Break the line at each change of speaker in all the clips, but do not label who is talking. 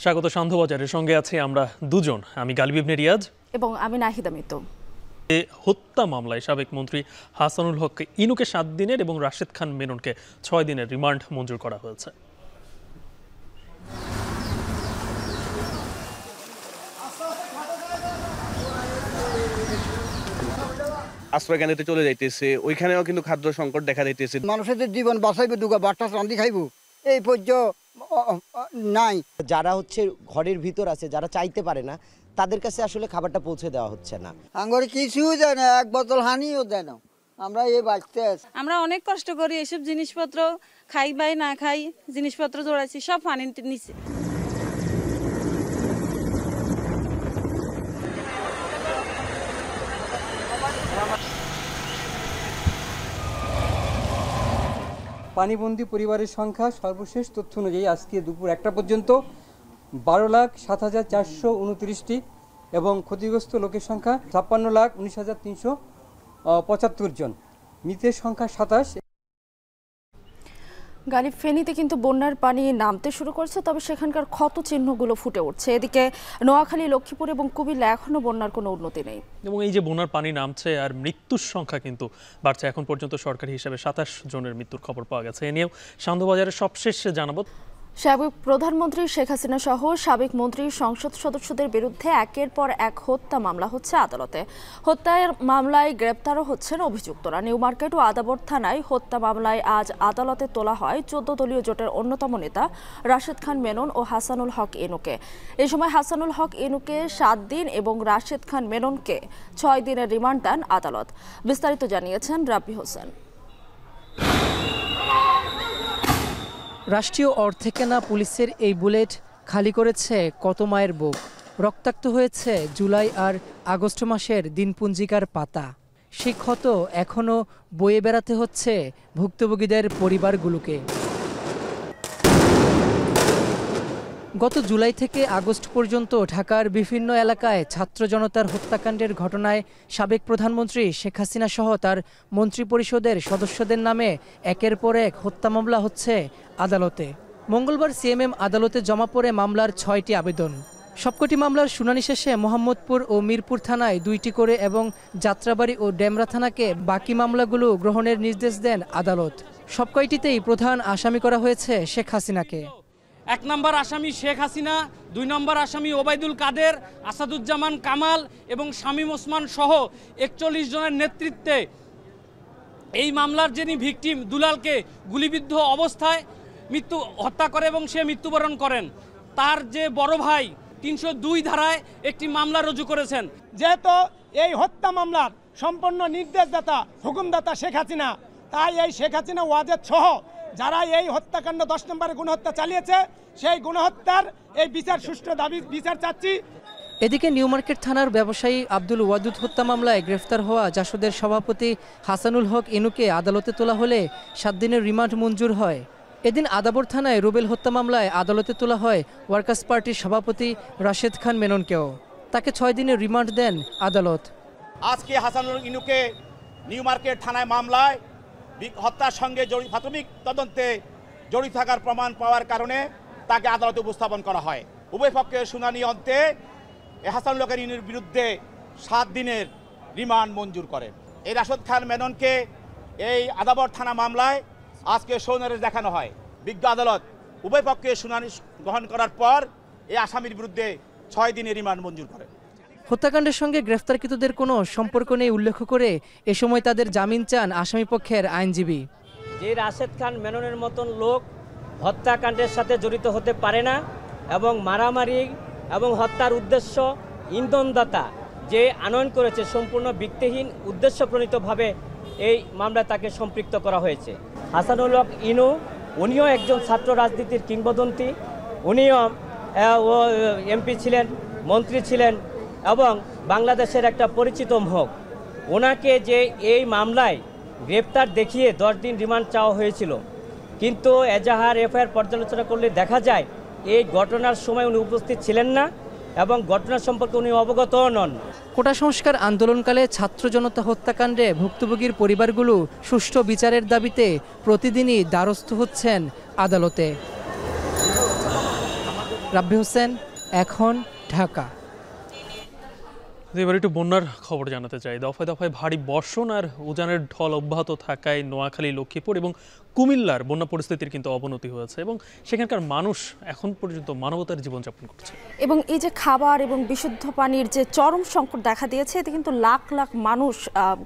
স্বাগত সান্ধ্যবাজারের সঙ্গে আছি আমরা দুজন, আমি গালিব ইবনে রিয়াজ
এবং আমি নাহিদা মিতু।
হত্যা মামলায় সাবেক মন্ত্রী হাসানুল হক ইনুকে 7 দিনের এবং রাশেদ খান মেননকে 6 দিনের রিমান্ড মঞ্জুর করা হয়েছে।
আশ্রয় কেন্দ্রে চলে যাইতেছে, ওইখানেও কিন্তু খাদ্য সংকট দেখা যাইতেছে।
মানুষের জীবন বাঁচাইবে দুগা বাচ্চা রান্ধি খাইব এই পর্যন্ত নাই।
যারা ঘরের ভিতর আছে, যারা চাইতে পারে না, তাদের কাছে আসলে খাবারটা পৌঁছে দেওয়া হচ্ছে না।
আঙ্গরে কিছুও দেয় না, এক বোতল হানিও দেয় না। আমরা এই বাঁচতে আছি,
আমরা অনেক কষ্ট করি, এসব জিনিসপত্র খাই বাই না খাই জিনিসপত্র জোড়াইছি, সব পানি নিচে।
পানিবন্দী পরিবারের সংখ্যা সর্বশেষ তথ্য অনুযায়ী আজকে দুপুর 1টা পর্যন্ত 12,07,429টি এবং ক্ষতিগ্রস্ত লোকের সংখ্যা 56,19,375 জন। মৃতের সংখ্যা 27।
গালিব, ফেনীতে কিন্তু বন্যার পানি নামতে শুরু করেছে, তবে সেখানকার ক্ষত চিহ্নগুলো ফুটে উঠছে। এদিকে নোয়াখালী, লক্ষ্মীপুর এবং কুমিল্লা এখনো বন্যার কোনো উন্নতি নেই। এবং
এই যে বন্যার পানি নামছে আর মৃত্যুর সংখ্যা কিন্তু বাড়ছে, এখন পর্যন্ত সরকারি হিসাবে 27 জনের মৃত্যুর খবর পাওয়া গেছে। এ নিয়েও সান্ধ্যবাজারের সবশেষ জানাবো। সাবেক প্রধানমন্ত্রী শেখ হাসিনা সহ সাবেক মন্ত্রী, সংসদ সদস্যদের বিরুদ্ধে একের পর এক হত্যা মামলা হচ্ছে আদালতে। হত্যার মামলায় গ্রেপ্তারও হচ্ছেন অভিযুক্তরা। নিউ মার্কেট ও আদাবর থানায় হত্যা মামলায় আজ আদালতে তোলা হয় 14 দলীয় জোটের অন্যতম নেতা রাশেদ খান মেনন ও হাসানুল হক ইনুকে। এই সময় হাসানুল হক ইনুকে 7 দিন এবং রাশেদ খান মেননকে 6 দিনের রিমান্ড দেন আদালত। বিস্তারিত জানিয়েছেন রাব্বি হোসেন।
রাষ্ট্রীয় অর্থে কেনা পুলিশের এই বুলেট খালি করেছে কত মায়ের বুক। রক্তাক্ত হয়েছে জুলাই আর আগস্ট মাসের দিনপঞ্জিকার পাতা। সেই ক্ষত এখনও বয়ে বেড়াতে হচ্ছে ভুক্তভোগীদের পরিবারগুলোকে। গত জুলাই থেকে আগস্ট পর্যন্ত ঢাকার বিভিন্ন এলাকায় ছাত্র জনতার হত্যাকাণ্ডের ঘটনায় সাবেক প্রধানমন্ত্রী শেখ হাসিনা সহ তার মন্ত্রিপরিষদের সদস্যদের নামে একের পর এক হত্যা মামলা হচ্ছে আদালতে। মঙ্গলবার সিএমএম আদালতে জমা পড়ে মামলার 6টি আবেদন। সবকটি মামলার শুনানি শেষে মোহাম্মদপুর ও মিরপুর থানায় 2টি করে এবং যাত্রাবাড়ী ও ডেমরা থানাকে বাকি মামলাগুলো গ্রহণের নির্দেশ দেন আদালত। সবকয়টিতেই প্রধান আসামি করা হয়েছে শেখ হাসিনাকে।
1 নম্বর আসামি শেখ হাসিনা, 2 নম্বর আসামি ওবায়দুল কাদের, আসাদুজ্জামান কামাল এবং শামীম ওসমান সহ 41 জনের নেতৃত্বে এই মামলার যিনি ভিকটিম দুলালকে গুলিবিদ্ধ অবস্থায় হত্যা করে এবং সে মৃত্যুবরণ করেন, তার যে বড় ভাই 302 ধারায় একটি মামলা রুজু করেছেন।
যেহেতু এই হত্যা মামলার সম্পূর্ণ নির্দেশদাতা হুকুমদাতা শেখ হাসিনা, তাই এই শেখ হাসিনা ওয়াজেদ সহ যারা এই হত্যাকাণ্ড 10 নম্বরে গণহত্যা চালিয়েছে, সেই গণহত্যার এই বিচার সুষ্ঠু দাবি বিচার চাচ্ছি।
এদিকে নিউ মার্কেট থানার ব্যবসায়ী আব্দুল ওয়াদুদ হত্যা মামলায় গ্রেফতার হওয়া জাসদের সভাপতি হাসানুল হক ইনুকে আদালতে তোলা হলে 7 দিনের রিমান্ড মঞ্জুর হয়। এদিন আদাবর থানায় রুবেল হত্যা মামলায় আদালতে তোলা হয় ওয়ার্কার্স পার্টির সভাপতি রাশেদ খান মেননকেও। তাকে 6 দিনের রিমান্ড দেন আদালত।
আজকে হাসানুল ইনুকে নিউ মার্কেট থানায় মামলায় হত্যার সঙ্গে প্রাথমিক তদন্তে জড়িত থাকার প্রমাণ পাওয়ার কারণে তাকে আদালতে উপস্থাপন করা হয়। উভয় পক্ষের শুনানি অন্তে হাসানুল হক ইনুর বিরুদ্ধে 7 দিনের রিমান্ড মঞ্জুর করেন। এই রাশেদ খান মেননকে এই আদাবর থানা মামলায় আজকে সৌনারেশ দেখানো হয়। বিজ্ঞ আদালত উভয় পক্ষের শুনানি গ্রহণ করার পর এই আসামির বিরুদ্ধে 6 দিনের রিমান্ড মঞ্জুর করেন।
হত্যাকাণ্ডের সঙ্গে গ্রেফতারকৃতদের কোনো সম্পর্ক নেই উল্লেখ করে এ সময় তাদের জামিন চান আসামিপক্ষের আইনজীবী।
যে রাশেদ খান মেননের মতন লোক হত্যাকাণ্ডের সাথে জড়িত হতে পারে না এবং মারামারি এবং হত্যার উদ্দেশ্য ইন্ধনদাতা যে আনয়ন করেছে সম্পূর্ণ ভিত্তিহীন উদ্দেশ্যপ্রণীতভাবে এই মামলায় তাকে সম্পৃক্ত করা হয়েছে। হাসানুল হক ইনু উনিও একজন ছাত্র রাজনীতির কিংবদন্তি, উনিও এমপি ছিলেন, মন্ত্রী ছিলেন এবং বাংলাদেশের একটা পরিচিত মুখ। ওনাকে যে এই মামলায় গ্রেপ্তার দেখিয়ে 10 দিন রিমান্ড চাওয়া হয়েছিল, কিন্তু এজাহার এফআইআর পর্যালোচনা করলে দেখা যায় এই ঘটনার সময় উনি উপস্থিত ছিলেন না এবং ঘটনা সম্পর্কে উনি অবগতও নন।
কোটা সংস্কার আন্দোলনকালে ছাত্র জনতা হত্যাকাণ্ডে ভুক্তভোগীর পরিবারগুলো সুষ্ঠু বিচারের দাবিতে প্রতিদিনই দ্বারস্থ হচ্ছেন আদালতে। রাব্বি হোসেন, এখন, ঢাকা।
এবার একটু বন্যার খবর জানাতে চাই। দফায় দফায় ভারী বর্ষণ আর উজানের ঢল অব্যাহত থাকায় নোয়াখালী, লক্ষ্মীপুর এবং কুমিল্লার বন্যা পরিস্থিতির কিন্তু অবনতি হয়েছে এবং সেখানকার মানুষ এখন পর্যন্ত মানবতার জীবনযাপন করছে।
এবং এই যে খাবার এবং বিশুদ্ধ পানির যে চরম সংকট দেখা দিয়েছে, এতে কিন্তু লাখ লাখ মানুষ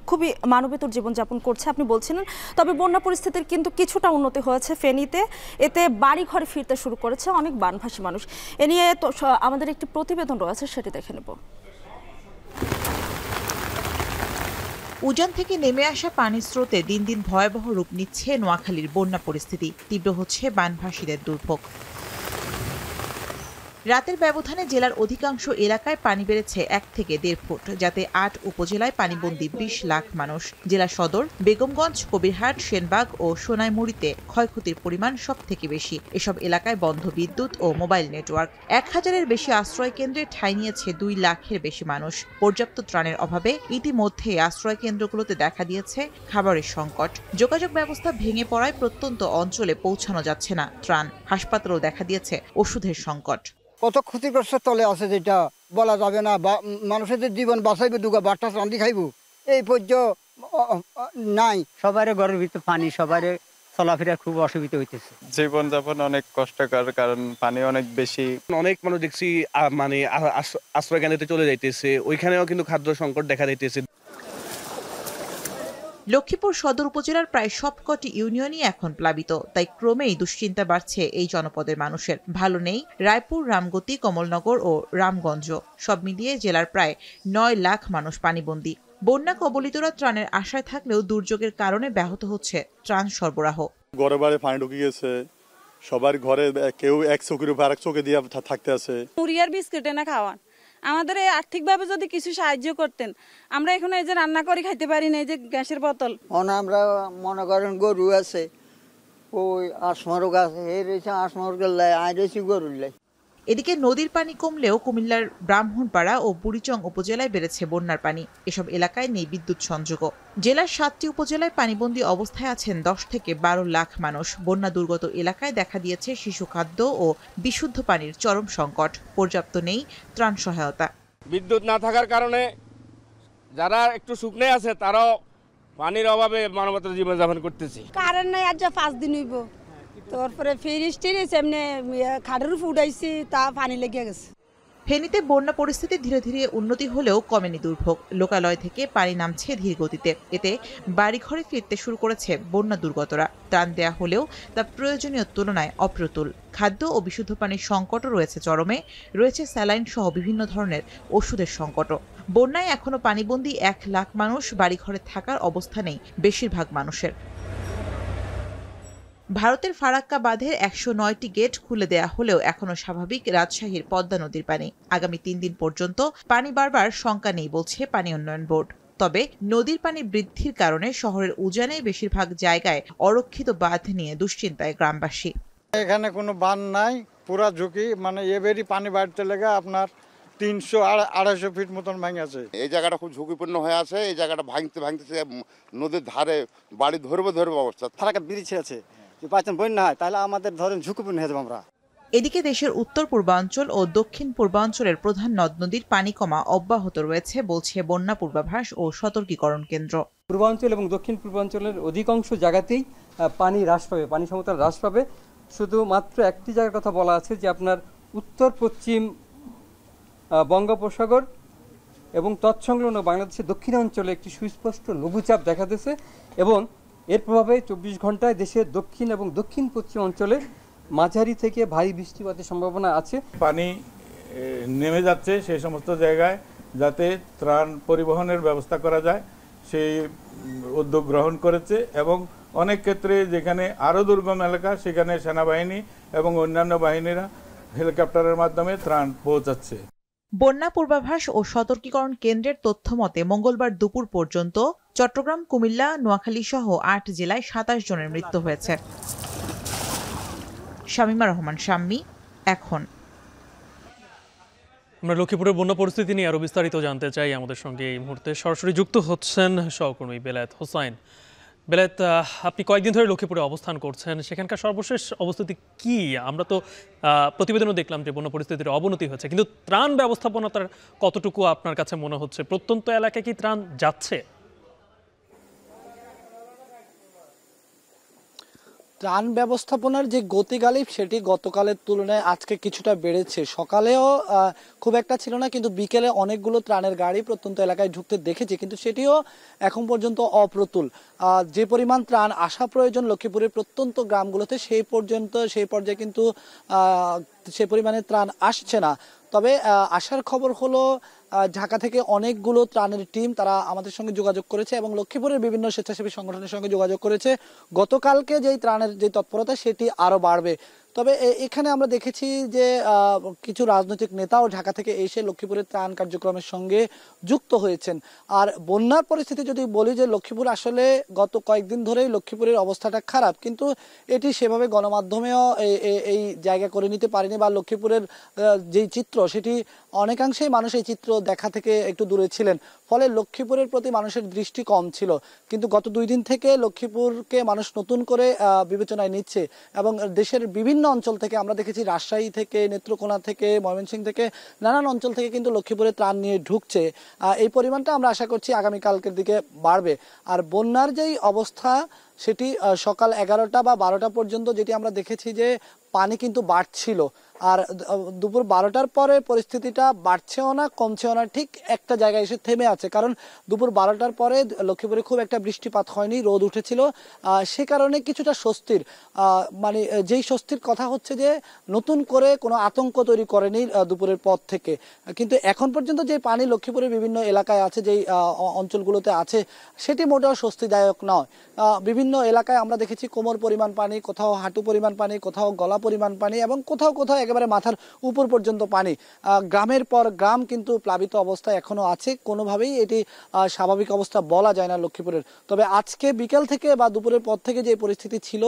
খুবই মানবেতর জীবনযাপন করছে আপনি বলছিলেন। তবে বন্যা পরিস্থিতির কিন্তু কিছুটা উন্নতি হয়েছে ফেনীতে। এতে বাড়ি ঘরে ফিরতে শুরু করেছে অনেক বানভাসী মানুষ। এ নিয়ে তো আমাদের একটি প্রতিবেদন রয়েছে, সেটি দেখে নেব।
উজান থেকে নেমে আসা পানির স্রোতে দিন দিন ভয়াবহ রূপ নিচ্ছে নোয়াখালীর বন্যা পরিস্থিতি। তীব্র হচ্ছে বানভাসীদের দুর্ভোগ। রাতের ব্যবধানে জেলার অধিকাংশ এলাকায় পানি বেড়েছে 1 থেকে 1.5 ফুট, যাতে 8 উপজেলায় পানিবন্দী 20 লাখ মানুষ। জেলা সদর, বেগমগঞ্জ, কবিরহাট, সেনবাগ ও সোনাইমুড়িতে ক্ষয়ক্ষতির পরিমাণ সব থেকে বেশি। এসব এলাকায় বন্ধ বিদ্যুৎ ও মোবাইল নেটওয়ার্ক। 1000-এর বেশি আশ্রয় কেন্দ্রে ঠাঁই নিয়েছে 2 লাখের বেশি মানুষ। পর্যাপ্ত ত্রাণের অভাবে ইতিমধ্যে আশ্রয় কেন্দ্রগুলোতে দেখা দিয়েছে খাবারের সংকট। যোগাযোগ ব্যবস্থা ভেঙে পড়ায় প্রত্যন্ত অঞ্চলে পৌঁছানো যাচ্ছে না ত্রাণ। হাসপাতালেও দেখা দিয়েছে ওষুধের সংকট।
কত ক্ষতিগ্রস্ত তলে আছে যেটা বলা যাবে না। মানুষের যে জীবন বাঁচাইবে দুগা বাট্টা রান্ধি খাইব এই পর্যন্ত নাই।
সবার ঘরের ভিতরে পানি, সবার চলাফেরা খুব অসুবিধা হইতেছে।
জীবনযাপন অনেক কষ্টকর, কারণ পানি অনেক বেশি।
অনেক মানুষ দেখছি মানে আশ্রয় কেন্দ্রে চলে যাইতেছে, ওইখানেও কিন্তু খাদ্য সংকট দেখা দিতেছে।
লক্ষ্মীপুর সদর উপজেলার প্রায় সবকটি ইউনিয়নই এখন প্লাবিত, তাই ক্রমেই দুশ্চিন্তা বাড়ছে এই জনপদের মানুষের। ভালো নেই রায়পুর, রামগতি, কমলনগর ও রামগঞ্জ। সব মিলিয়ে জেলার প্রায় 9 লাখ মানুষ পানিবন্দী। বন্যা কবলিতরা ত্রাণের আশায় থাকলেও দুর্যোগের কারণে ব্যাহত হচ্ছে ত্রাণ সরবরাহ।
ঘরে বাড়ি পানি ঢুকে গেছে, সবার ঘরে কেউ এক চোখের উপর আরেক চোখে দিয়ে থাকতে আছে।
মুড়ি আর বিস্কুট এনে খাওয়ান। আমাদের এই আর্থিকভাবে যদি কিছু সাহায্য করতেন, আমরা এখন এই যে রান্না করে খাইতে পারি না, এই যে গ্যাসের বোতল।
আমরা মনে করেন গরু আছে, ওই আসমরগ আছে, এই রয়েছে আসমরগের লাই, আর রয়েছে গরুর লাই।
এদিকে নদীর পানি কমলেও কুমিল্লার ব্রাহ্মণপাড়া ও বুড়িচং উপজেলায় বেড়েছে বন্যার পানি। এসব এলাকায় নেই বিদ্যুৎ সংযোগও। জেলার 7টি উপজেলায় পানিবন্দী অবস্থায় আছেন 10 থেকে 12 লাখ মানুষ। বন্যা দুর্গত এলাকায় দেখা দিয়েছে শিশু খাদ্য ও বিশুদ্ধ পানির চরম সংকট। পর্যাপ্ত নেই ত্রাণ সহায়তা।
বিদ্যুৎ না থাকার কারণে যারা একটু শুকনে আছে তারাও পানির অভাবে মানবতার জীবনযাপন করতেছে।
কারেন্ট নাই, আজ 5 দিন হইব। তারপরে ফ্রিজ টিরিজ এমনি খাটের উপর উঠাইছি, তা পানি লেগে গেছে।
ফেনীতে বন্যা পরিস্থিতি ধীরে ধীরে উন্নতি হলেও কমেনি দুর্ভোগ। লোকালয় থেকে পানি নামছে ধীর গতিতে। এতে বাড়িঘরে ফিরতে শুরু করেছে বন্যা দুর্গতরা। ত্রাণ দেয়া হলেও তা প্রয়োজনীয় তুলনায় অপ্রতুল। খাদ্য ও বিশুদ্ধ পানির সংকটও রয়েছে চরমে। রয়েছে স্যালাইন সহ বিভিন্ন ধরনের ওষুধের সংকটও। বন্যায় এখনো পানিবন্দী 1 লাখ মানুষ। বাড়িঘরে থাকার অবস্থা নেই বেশিরভাগ মানুষের। ভারতের ফারাক্কা বাঁধের 109টি গেট খুলে দেয়া হলেও এখনো স্বাভাবিক রাজশাহীর পদ্মা নদীর পানি। আগামী 3 দিন পর্যন্ত পানি বাড়বার শঙ্কা নেই বলছে পানি উন্নয়ন বোর্ড। তবে নদীর পানি বৃদ্ধির কারণে শহরের উজানে বেশিরভাগ জায়গায় অরক্ষিত বাঁধ নিয়ে দুশ্চিন্তায় গ্রামবাসী।
এখানে কোনো বাঁধ নাই, পুরা ঝুঁকি। মানে এবারই পানি বাড়তে লেগে আপনার 300-250 ফিট মতন ভেঙে আছে।
এই জায়গাটা খুব ঝুঁকিপূর্ণ হয়ে আছে। এই জায়গাটা ভাঙতে নদীর ধারে বাড়ি ধরবে অবস্থা।
ফারাক্কা ব্রিজ আছে, যদি বন্যা হয় তাহলে আমাদের ধরেন ঝুঁকিপূর্ণ হয়ে যাবো আমরা।
এদিকে দেশের উত্তর পূর্বাঞ্চল ও দক্ষিণ পূর্বাঞ্চলের প্রধান নদ নদীর পানি কমা অব্যাহত রয়েছে বলছে বন্যা পূর্বাভাস ও সতর্কীকরণ কেন্দ্র।
পূর্বাঞ্চল এবং দক্ষিণ পূর্বাঞ্চলের অধিকাংশ জায়গাতেই পানি হ্রাস পাবে, পানি সমতল হ্রাস পাবে। শুধুমাত্র একটি জায়গার কথা বলা আছে যে আপনার উত্তর পশ্চিম বঙ্গোপসাগর এবং তৎসংলগ্ন বাংলাদেশের দক্ষিণাঞ্চলে একটি সুস্পষ্ট লঘুচাপ দেখা দিয়েছে এবং এর প্রভাবে 24 ঘন্টায় দেশের দক্ষিণ এবং দক্ষিণ পশ্চিম অঞ্চলে মাঝারি থেকে ভারী বৃষ্টিপাতের সম্ভাবনা আছে।
পানি নেমে যাচ্ছে সেই সমস্ত জায়গায় যাতে ত্রাণ পরিবহনের ব্যবস্থা করা যায় সেই উদ্যোগ গ্রহণ করেছে এবং অনেক ক্ষেত্রে যেখানে আরও দুর্গম এলাকা সেখানে সেনাবাহিনী এবং অন্যান্য বাহিনীরা হেলিকপ্টারের মাধ্যমে ত্রাণ পৌঁছাচ্ছে।
বন্যা পূর্বাভাস ও সতর্কীকরণ কেন্দ্রের তথ্য মতে মঙ্গলবার দুপুর পর্যন্ত চট্টগ্রাম, কুমিল্লা, নোয়াখালী সহ 8 জেলায় 27 জনের মৃত্যু হয়েছে। শামীমা রহমান শাম্মী, এখন।
আমরা লক্ষ্মীপুরের বন্যা পরিস্থিতি নিয়ে আরো বিস্তারিত জানতে চাই। আমাদের সঙ্গে এই মুহূর্তে সরাসরি যুক্ত হচ্ছেন সহকর্মী বেলায়েত হোসাইন। বেলায়েত, আপনি কয়েকদিন ধরে লক্ষ্মীপুরে অবস্থান করছেন, সেখানকার সর্বশেষ অবস্থিতি কি? আমরা তো প্রতিবেদনও দেখলাম যে বন্যা পরিস্থিতির অবনতি হয়েছে, কিন্তু ত্রাণ ব্যবস্থাপনাটার কতটুকু আপনার কাছে মনে হচ্ছে? প্রত্যন্ত এলাকায় কি ত্রাণ যাচ্ছে?
ত্রাণ ব্যবস্থাপনার যে গতিগালি সেটি গতকালের তুলনায় আজকে কিছুটা বেড়েছে। সকালেও খুব একটা ছিল না, কিন্তু বিকেলে অনেকগুলো ত্রাণের গাড়ি প্রত্যন্ত এলাকায় ঢুকতে দেখেছি, কিন্তু সেটিও এখন পর্যন্ত অপ্রতুল। যে পরিমাণ ত্রাণ আসা প্রয়োজন লক্ষ্মীপুরের প্রত্যন্ত গ্রামগুলোতে সেই পর্যায়ে কিন্তু সে পরিমাণে ত্রাণ আসছে না। তবে আসার খবর হলো ঢাকা থেকে অনেকগুলো ত্রাণের টিম তারা আমাদের সঙ্গে যোগাযোগ করেছে এবং লক্ষ্মীপুরের বিভিন্ন স্বেচ্ছাসেবী সংগঠনের সঙ্গে যোগাযোগ করেছে। গতকালকে যেই ত্রাণের যে তৎপরতা সেটি আরও বাড়বে। তবে এখানে আমরা দেখেছি যে কিছু রাজনৈতিক নেতাও ঢাকা থেকে এসে লক্ষ্মীপুরের ত্রাণ কার্যক্রমের সঙ্গে যুক্ত হয়েছেন। আর বন্যার পরিস্থিতি যদি বলি যে লক্ষ্মীপুর আসলে গত কয়েকদিন ধরেই লক্ষ্মীপুরের অবস্থাটা খারাপ, কিন্তু এটি সেভাবে গণমাধ্যমেও এই জায়গা করে নিতে পারেনি, বা লক্ষ্মীপুরের যেই চিত্র সেটি অনেকাংশেই মানুষ এই চিত্র দেখা থেকে একটু দূরে ছিলেন, ফলে লক্ষ্মীপুরের প্রতি মানুষের দৃষ্টি কম ছিল। কিন্তু গত 2 দিন থেকে লক্ষ্মীপুরকে মানুষ নতুন করে বিবেচনায় নিচ্ছে এবং দেশের বিভিন্ন অঞ্চল থেকে, আমরা দেখেছি রাজশাহী থেকে, নেত্রকোনা থেকে, ময়মনসিংহ থেকে, নানান অঞ্চল থেকে কিন্তু লক্ষ্মীপুরে ত্রাণ নিয়ে ঢুকছে। এই পরিমাণটা আমরা আশা করছি আগামীকালকের দিকে বাড়বে। আর বন্যার যেই অবস্থা সেটি সকাল 11টা বা 12টা পর্যন্ত যেটি আমরা দেখেছি যে পানি কিন্তু বাড়ছিল, আর দুপুর 12টার পরে পরিস্থিতিটা বাড়ছেও না কমছেও না, ঠিক একটা জায়গায় এসে থেমে আছে। কারণ দুপুর 12টার পরে লক্ষ্মীপুরে খুব একটা বৃষ্টিপাত হয়নি, রোদ উঠেছিল, সে কারণে কিছুটা স্বস্তির মানে যেই স্বস্তির কথা হচ্ছে যে নতুন করে কোনো আতঙ্ক তৈরি করেনি দুপুরের পর থেকে। কিন্তু এখন পর্যন্ত যে পানি লক্ষ্মীপুরের বিভিন্ন এলাকায় আছে, যেই অঞ্চলগুলোতে আছে, সেটি মোটেও স্বস্তিদায়ক নয়। বিভিন্ন এলাকায় আমরা দেখেছি কোমর পরিমাণ পানি, কোথাও হাঁটু পরিমাণ পানি, কোথাও গলা পরিমাণ পানি এবং কোথাও কোথাও একেবারে মাথার উপর পর্যন্ত পানি। গ্রামের পর গ্রাম কিন্তু প্লাবিত অবস্থায় এখনো আছে, কোনোভাবেই এটি স্বাভাবিক অবস্থা বলা যায় না লক্ষ্মীপুরের। তবে আজকে বিকেল থেকে বা দুপুরের পর থেকে যে পরিস্থিতি ছিল,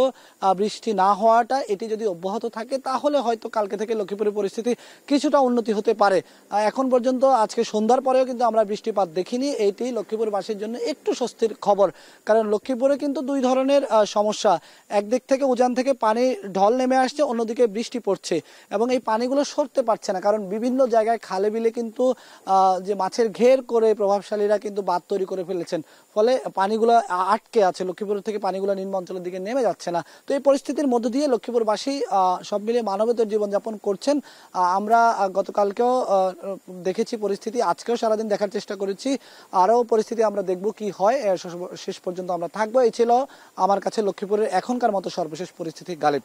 বৃষ্টি না হওয়াটা, এটি যদি অব্যাহত থাকে তাহলে হয়তো কালকে থেকে লক্ষ্মীপুরের পরিস্থিতি কিছুটা উন্নতি হতে পারে। এখন পর্যন্ত আজকে সন্ধ্যার পরেও কিন্তু আমরা বৃষ্টিপাত দেখিনি, এইটি লক্ষ্মীপুরবাসীর জন্য একটু স্বস্তির খবর। কারণ লক্ষ্মীপুরে কিন্তু 2 ধরনের সমস্যা, একদিক থেকে উজান থেকে পানি ঢল নেমে আসছে, অন্যদিকে বৃষ্টি পড়ছে এবং এই পানিগুলো সরতে পারছে না। কারণ বিভিন্ন জায়গায় খালে বিলে কিন্তু যে মাছের ঘের করে প্রভাবশালীরা কিন্তু বাঁধ তৈরি করে ফেলেছেন, ফলে পানিগুলো আটকে আছে, লক্ষ্মীপুর থেকে পানিগুলো নিম্ন অঞ্চলের দিকে নেমে যাচ্ছে না। তো এই পরিস্থিতির মধ্য দিয়ে লক্ষ্মীপুরবাসী সব মিলিয়ে মানবেতর জীবনযাপন করছেন। আমরা গতকালকেও দেখেছি পরিস্থিতি, আজকেও সারাদিন দেখার চেষ্টা করেছি, আরও পরিস্থিতি আমরা দেখব কি হয়, শেষ পর্যন্ত আমরা থাকবো। এই ছিল আমার কাছে লক্ষ্মীপুরের এখনকার মতো সর্বশেষ পরিস্থিতি। গালিব।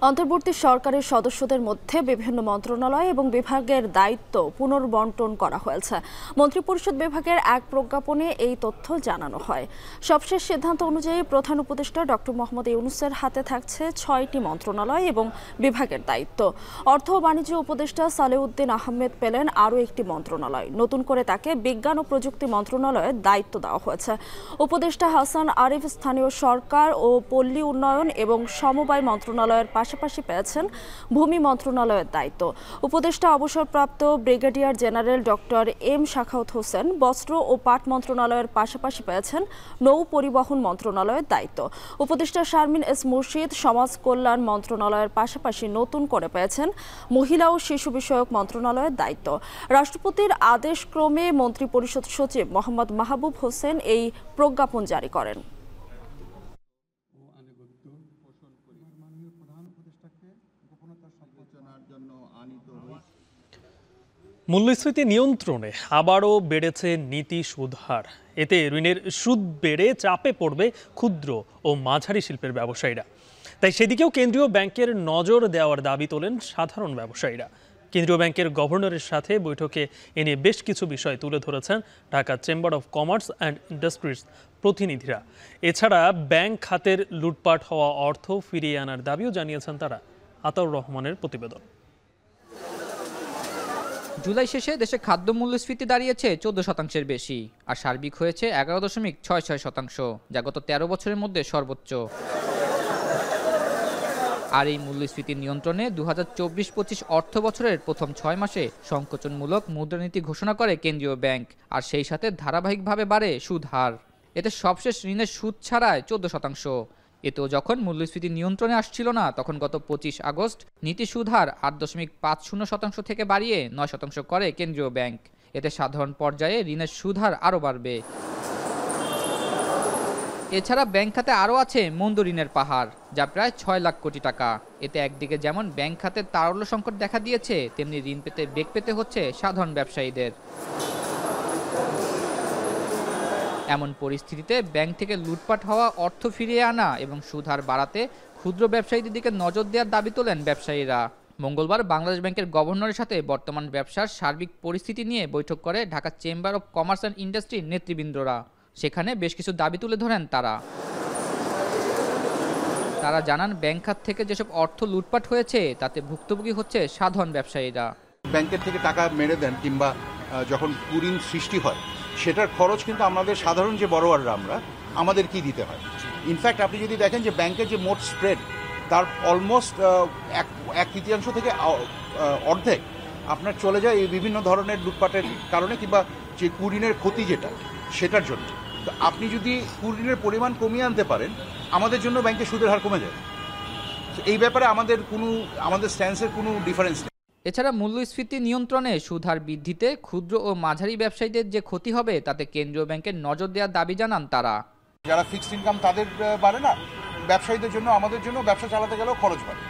অন্তর্বর্তী সরকারের সদস্যদের মধ্যে বিভিন্ন মন্ত্রণালয় এবং বিভাগের দায়িত্ব পুনর্বন্টন করা হয়েছে। মন্ত্রিপরিষদ বিভাগের এক প্রজ্ঞাপনে এই তথ্য জানানো হয়। সবশেষ সিদ্ধান্ত অনুযায়ী প্রধান উপদেষ্টা ডক্টর মোহাম্মদ ইউনূসের হাতে থাকছে 6টি মন্ত্রণালয় এবং বিভাগের দায়িত্ব। অর্থ ও বাণিজ্য উপদেষ্টা সালেউদ্দিন আহমেদ পেলেন আরও একটি মন্ত্রণালয়। নতুন করে তাকে বিজ্ঞান ও প্রযুক্তি মন্ত্রণালয়ের দায়িত্ব দেওয়া হয়েছে। উপদেষ্টা হাসান আরিফ স্থানীয় সরকার ও পল্লী উন্নয়ন এবং সমবায় মন্ত্রণালয়ের পাশাপাশি পেয়েছেন ভূমি মন্ত্রণালয়ের দায়িত্ব। উপদেষ্টা অবসরপ্রাপ্ত brigadier general doctor M Sakhawat Hossain বস্ত্র ও পাট মন্ত্রণালয়ের পাশাপাশি পেয়েছেন নৌ পরিবহন মন্ত্রণালয়ের দায়িত্ব। উপদেষ্টা শারমিন এস মুর্শিদ সমাজ কল্যাণ মন্ত্রণালয়ের পাশাপাশি নতুন করে পেয়েছেন মহিলা ও শিশু বিষয়ক মন্ত্রণালয়ের দায়িত্ব। রাষ্ট্রপতির আদেশক্রমে মন্ত্রিপরিষদ সচিব মোহাম্মদ মাহবুব হোসেন এই প্রজ্ঞাপন জারি করেন।
মূল্যস্ফীতি নিয়ন্ত্রণে আবারও বেড়েছে নীতি সুদ হার। এতে ঋণের সুদ বেড়ে চাপে পড়বে ক্ষুদ্র ও মাঝারি শিল্পের ব্যবসায়ীরা। তাই সেদিকেও কেন্দ্রীয় ব্যাংকের নজর দেওয়ার দাবি তোলেন সাধারণ ব্যবসায়ীরা। কেন্দ্রীয় ব্যাংকের গভর্নরের সাথে বৈঠকে এ নিয়ে বেশ কিছু বিষয় তুলে ধরেছেন Dhaka chamber of commerce and industries প্রতিনিধিরা। এছাড়া ব্যাংক খাতের লুটপাট হওয়া অর্থ ফিরিয়ে আনার দাবিও জানিয়েছেন তারা। আতাউর রহমানের প্রতিবেদন।
জুলাই শেষে দেশে খাদ্য মূল্যস্ফীতি দাঁড়িয়েছে 14% বেশি, আর সার্বিক হয়েছে 11.66%, যা গত 13 বছরের মধ্যে সর্বোচ্চ। আর এই মূল্যস্ফীতি নিয়ন্ত্রণে 2024-25 অর্থ বছরের প্রথম 6 মাসে সংকোচনমূলক মুদ্রানীতি ঘোষণা করে কেন্দ্রীয় ব্যাংক, আর সেই সাথে ধারাবাহিকভাবে বাড়ে সুদ হার। এতে সবশেষ ঋণের সুদ ছাড়ায় 14%। এতেও যখন মূল্যস্ফীতি নিয়ন্ত্রণে আসছিল না, তখন গত 25 আগস্ট নীতি সুদ হার 8.50% থেকে বাড়িয়ে 9% করে কেন্দ্রীয় ব্যাংক। এতে সাধারণ পর্যায়ে ঋণের সুদ হার আরও বাড়বে। এছাড়া ব্যাংক খাতে আরও আছে মন্দ ঋণের পাহাড়, যা প্রায় 6 লাখ কোটি টাকা। এতে একদিকে যেমন ব্যাংক খাতে তারল্য সংকট দেখা দিয়েছে, তেমনি ঋণ পেতে বেগ পেতে হচ্ছে সাধারণ ব্যবসায়ীদের। এমন পরিস্থিতিতে ব্যাংক থেকে লুটপাট হওয়া অর্থ ফিরিয়ে আনা এবং সুদ হার বাড়াতে ক্ষুদ্র ব্যবসায়ীদের দিকে নজর দেওয়ার দাবি তোলেন ব্যবসায়ীরা। মঙ্গলবার বাংলাদেশ ব্যাংকের গভর্নরের সাথে বর্তমান ব্যবসার সার্বিক পরিস্থিতি নিয়ে বৈঠক করে Dhaka chamber of commerce and ইন্ডাস্ট্রির নেতৃবৃন্দরা। সেখানে বেশ কিছু দাবি তুলে ধরেন তারা জানান, ব্যাংক খাত থেকে যেসব অর্থ লুটপাট হয়েছে তাতে ভুক্তভোগী হচ্ছে সাধারণ ব্যবসায়ীরা।
ব্যাংকের থেকে টাকা মেরে দেন কিংবা যখন কুঋণ সৃষ্টি হয় সেটার খরচ কিন্তু আমাদের সাধারণ যে বড়োয়াররা আমাদের কি দিতে হয়। ইনফ্যাক্ট আপনি যদি দেখেন যে ব্যাংকের যে মোট স্প্রেড তার অলমোস্ট এক তৃতীয়াংশ থেকে অর্ধেক আপনার চলে যায় এই বিভিন্ন ধরনের লুটপাটের কারণে কিংবা যে কুঋণের ক্ষতি যেটা সেটার জন্য। তো আপনি যদি কুঋণের পরিমাণ কমিয়ে আনতে পারেন, আমাদের জন্য ব্যাংকের সুদের হার কমে যায়। এই ব্যাপারে আমাদের স্ট্যান্সের কোনো ডিফারেন্স নেই।
এছাড়া মূল্যস্ফীতি নিয়ন্ত্রণে সুদ হার বৃদ্ধিতে ক্ষুদ্র ও মাঝারি ব্যবসায়ীদের যে ক্ষতি হবে তাতে কেন্দ্রীয় ব্যাংকের নজর দেওয়ার দাবি জানান তারা।
যারা ফিক্সড ইনকাম তাদের বাড়ে না, ব্যবসায়ীদের জন্য আমাদের জন্য ব্যবসা চালাতে গেলেও খরচ বাড়ে,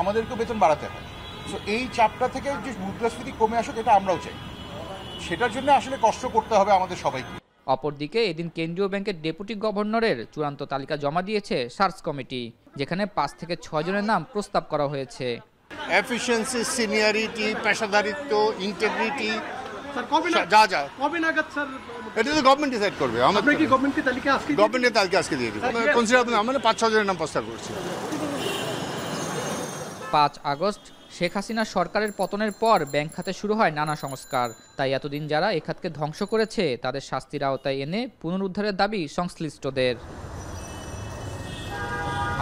আমাদেরকেও বেতন বাড়াতে হয়। সো এই চাপটা থেকে যে মূল্যস্ফীতি কমে আসুক এটা আমরাও চাই, সেটার জন্য আসলে কষ্ট করতে হবে আমাদের সবাইকে।
অপরদিকে এদিন কেন্দ্রীয় ব্যাংকের ডেপুটি গভর্নরের চূড়ান্ত তালিকা জমা দিয়েছে সার্চ কমিটি, যেখানে 5 থেকে 6 জনের নাম প্রস্তাব করা হয়েছে।
এফিসিয়েন্সি, সিনিয়রিটি, পেশাদারিত্ব, ইন্টিগ্রিটি, কবে নাগাদ স্যার এটা তো গভর্নমেন্ট ডিসাইড করবে। আমরা কি গভর্নমেন্টের তালিকা আজকে দিয়ে দিব। আমরা 5-6 জনের নাম প্রস্তাব করছি।
5 আগস্ট শেখ হাসিনা সরকারের পতনের পর ব্যাংক খাতে শুরু হয় নানা সংস্কার। তাই এতদিন যারা এ খাতকে ধ্বংস করেছে তাদের শাস্তির আওতায় এনে পুনরুদ্ধারের দাবি সংশ্লিষ্টদের।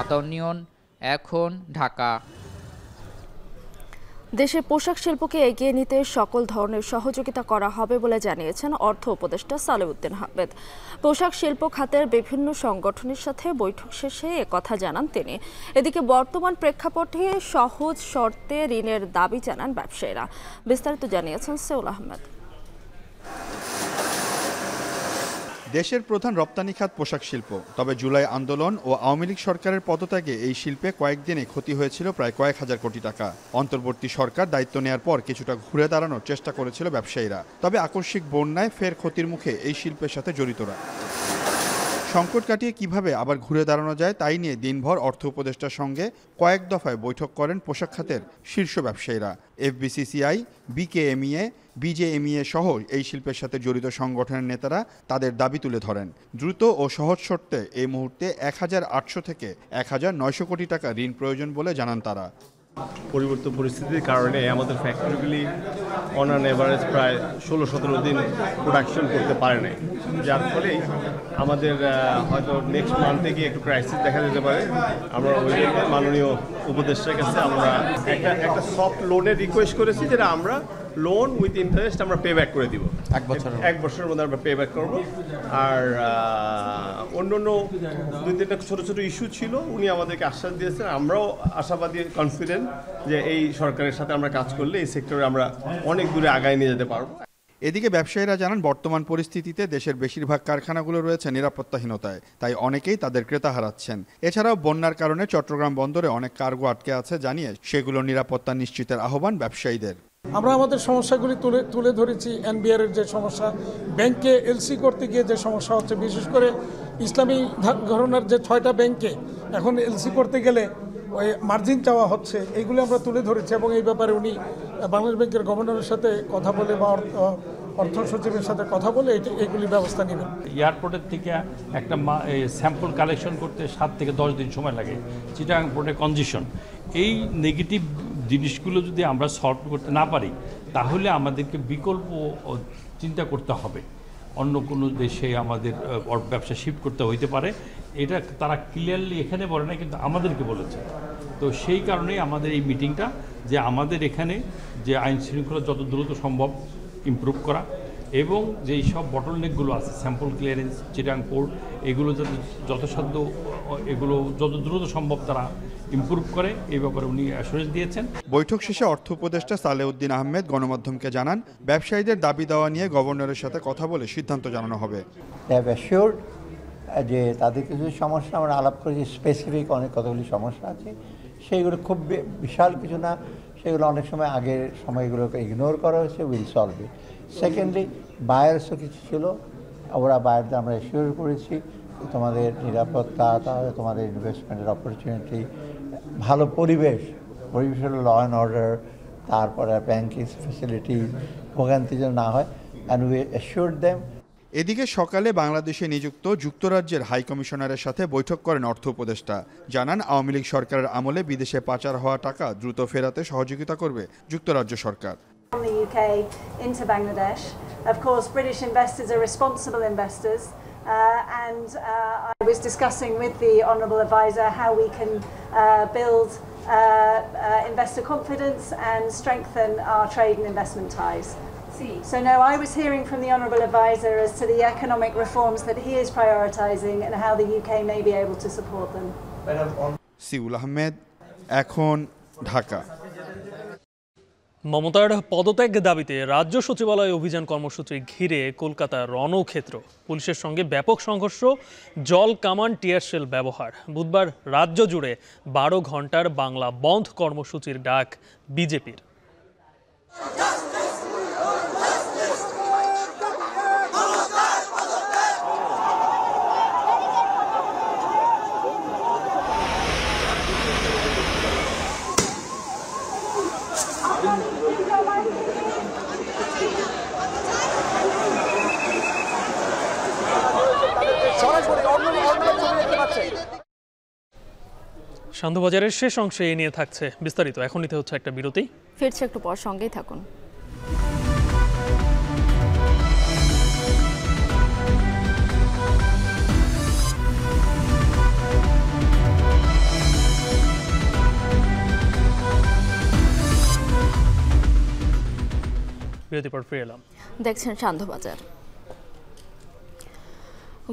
আতাউর নিয়ন, এখন, ঢাকা।
দেশে পোশাক শিল্পকে এগিয়ে নিতে সকল ধরনের সহযোগিতা করা হবে বলে জানিয়েছেন অর্থ উপদেষ্টা সালেউদ্দিন আহমেদ। পোশাক শিল্প খাতের বিভিন্ন সংগঠনের সাথে বৈঠক শেষে একথা জানান তিনি। এদিকে বর্তমান প্রেক্ষাপটে সহজ শর্তে ঋণের দাবি জানান ব্যবসায়ীরা। বিস্তারিত জানিয়েছেন সেউল আহমেদ।
দেশের প্রধান রপ্তানি খাত পোশাক শিল্প। তবে জুলাই আন্দোলন ও আওয়ামী লীগ সরকারের পদত্যাগে এই শিল্পে কয়েকদিনে ক্ষতি হয়েছিল প্রায় কয়েক হাজার কোটি টাকা। অন্তর্বর্তী সরকার দায়িত্ব নেয়ার পর কিছুটা ঘুরে দাঁড়ানোর চেষ্টা করেছিল ব্যবসায়ীরা। তবে আকস্মিক বন্যায় ফের ক্ষতির মুখে এই শিল্পের সাথে জড়িতরা। সংকট কাটিয়ে কিভাবে আবার ঘুরে দাঁড়ানো যায় তাই নিয়ে দিনভর অর্থ উপদেষ্টার সঙ্গে কয়েক দফায় বৈঠক করেন পোশাক খাতের শীর্ষ ব্যবসায়ীরা। FBCCI, BKMEA, BJMEA সহ এই শিল্পের সাথে জড়িত সংগঠনের নেতারা তাদের দাবি তুলে ধরেন। দ্রুত ও সহজ শর্তে এই মুহূর্তে 1800 থেকে 1900 কোটি টাকা ঋণ প্রয়োজন বলে জানান তারা।
পরিবর্তিত পরিস্থিতির কারণে আমাদের ফ্যাক্টরিগুলি অন অ্যান এভারেজ প্রায় 16-17 দিন প্রোডাকশন করতে পারে নাই, যার ফলে আমাদের হয়তো নেক্সট মান্থে গিয়ে একটু ক্রাইসিস দেখা যেতে পারে। আমরা ওই মাননীয় উপদেষ্টার কাছে আমরা একটা সফট লোনের রিকোয়েস্ট করেছি, যেটা আমরা লোন উইথ ইন্টারেস্ট আমরা পে ব্যাক করে দিব। 1 বছরের মধ্যে আমরা পে ব্যাক করবো। আর অন্য 2-3টা ছোটো ছোটো ইস্যু ছিল, উনি আমাদেরকে আশ্বাস দিয়েছেন। আমরাও আশাবাদী, কনফিডেন্ট যে এই সরকারের সাথে আমরা কাজ করলে এই সেক্টরে আমরা অনেক দূরে আগায় নিয়ে যেতে পারবো।
এদিকে ব্যবসায়ীরা জানান, বর্তমান পরিস্থিতিতে দেশের বেশিরভাগ কারখানাগুলো রয়েছে নিরাপত্তাহীনতায়, তাই অনেকেই তাদের ক্রেতা হারাচ্ছেন। এছাড়াও বন্যার কারণে চট্টগ্রাম বন্দরে অনেক কার্গো আটকে আছে জানিয়ে সেগুলো নিরাপত্তা নিশ্চিতের আহ্বান ব্যবসায়ীদের।
আমরা আমাদের সমস্যাগুলি তুলে ধরেছি। NBR এর যে সমস্যা, ব্যাংকে LC করতে গিয়ে যে সমস্যা হচ্ছে, বিশেষ করে ইসলামী ঘরানার যে 6টা ব্যাংকে এখন LC করতে গেলে ওই মার্জিন চাওয়া হচ্ছে, এইগুলি আমরা তুলে ধরেছি। এবং এই ব্যাপারে উনি বাংলাদেশ ব্যাংকের গভর্নরের সাথে কথা বলে বা অর্থ সচিবের সাথে কথা বলে এইগুলি ব্যবস্থা নেবেন।
এয়ারপোর্টের থেকে একটা স্যাম্পল কালেকশন করতে 7 থেকে 10 দিন সময় লাগে। চিটাগাং পোর্টে কনজেশন, এই নেগেটিভ জিনিসগুলো যদি আমরা সলভ করতে না পারি তাহলে আমাদেরকে বিকল্প চিন্তা করতে হবে। অন্য কোনো দেশে আমাদের ব্যবসা শিফট করতে হইতে পারে। এটা তারা ক্লিয়ারলি এখানে বলে না, কিন্তু আমাদেরকে বলেছে। তো সেই কারণেই আমাদের এই মিটিংটা, যে আমাদের এখানে যে আইন শৃঙ্খলা যত দ্রুত সম্ভব ইমপ্রুভ করা এবং যেই সব বটলনেকগুলো আছে স্যাম্পল ক্লিয়ারেন্স, চিটাং পোর্ট, এগুলো যাতে যথাসাধ্য এগুলো যত দ্রুত সম্ভব তারা ইমপ্রুভ করে, এই ব্যাপারে উনি অ্যাসুরেন্স দিয়েছেন।
বৈঠক শেষে অর্থ উপদেষ্টা সালেউদ্দিন আহমেদ গণমাধ্যমকে জানান, ব্যবসায়ীদের দাবি দেওয়া নিয়ে গভর্নরের সাথে কথা বলে সিদ্ধান্ত জানানো হবে।
যে তাদের কিছু সমস্যা আমরা আলাপ করেছি, স্পেসিফিক অনেক কতগুলি সমস্যা আছে, সেইগুলো খুব বিশাল কিছু না, সেগুলো অনেক সময় আগের সময়গুলোকে ইগনোর করা হয়েছে, উইল সলভ ইট। সেকেন্ডলি বায়ার্সও কিছু ছিল, ওরা বায়ারদের আমরা এশিওর করেছি তোমাদের নিরাপত্তা, তাহলে তোমাদের ইনভেস্টমেন্টের অপরচুনিটি, ভালো পরিবেশ হলো ল অ্যান্ড অর্ডার, তারপরে ব্যাংকিং ফ্যাসিলিটি ভোগান্তি যেন না হয়, অ্যান্ড উই অ্যাশিওরড দেম।
এদিকে সকালে বাংলাদেশে নিযুক্ত যুক্তরাজ্যের হাই কমিশনারের সাথে বৈঠক করেন অর্থ উপদেষ্টা। জানান, আওয়ামী লীগ সরকারের আমলে বিদেশে পাচার হওয়া টাকা দ্রুত ফেরাতে সহযোগিতা করবে যুক্তরাজ্য সরকার।
The UK into Bangladesh. Of course, British investors are responsible investors, and I was discussing with the Honourable Advisor how we can build investor confidence and strengthen our trade and investment ties. So no, I was hearing from the Honourable Advisor as to the economic reforms that he is prioritising and how the UK may be able to support them.
Seoul Ahmed, এখন, ঢাকা।
মমতার পদত্যাগ দাবিতে রাজ্য সচিবালয় অভিযান কর্মসূচি ঘিরে কলকাতার রণক্ষেত্র। পুলিশের সঙ্গে ব্যাপক সংঘর্ষ, জল কামান, টিয়ারশেল ব্যবহার। বুধবার রাজ্য জুড়ে 12 ঘন্টার বাংলা বন্ধ কর্মসূচির ডাক বিজেপির। সান্ধ্যবাজারের শেষ অংশে এ নিয়ে থাকছে বিস্তারিত। এখন নিতে হচ্ছে একটা বিরতি,
ফিরছে একটু পর, সঙ্গেই থাকুন।
বিরতি পর ফিরে এলাম।
দেখছেন সান্ধ্যবাজার।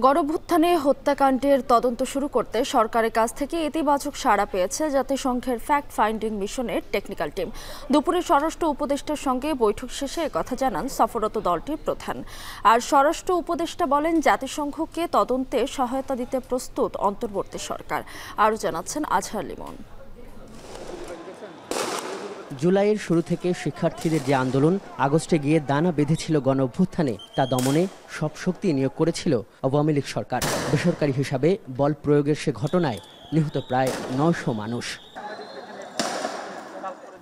গণঅভ্যুত্থানে হত্যাকাণ্ডের তদন্ত শুরু করতে সরকারের কাছ থেকে ইতিবাচক সাড়া পেয়েছে জাতিসংঘের ফ্যাক্ট ফাইন্ডিং মিশনের টেকনিক্যাল টিম। দুপুরে স্বরাষ্ট্র উপদেষ্টার সঙ্গে বৈঠক শেষে একথা জানান সফররত দলটির প্রধান। আর স্বরাষ্ট্র উপদেষ্টা বলেন, জাতিসংঘকে তদন্তে সহায়তা দিতে প্রস্তুত অন্তর্বর্তী সরকার। আরও জানাচ্ছেন আজহার লিমন।
জুলাইয়ের শুরু থেকে শিক্ষার্থীদের যে আন্দোলন আগস্টে গিয়ে দানা বেঁধেছিল গণঅভ্যুত্থানে, তা দমনে সব শক্তি নিয়োগ করেছিল আওয়ামী লীগ সরকার। বেসরকারি হিসাবে বল প্রয়োগের সে ঘটনায় নিহত প্রায় 900 মানুষ।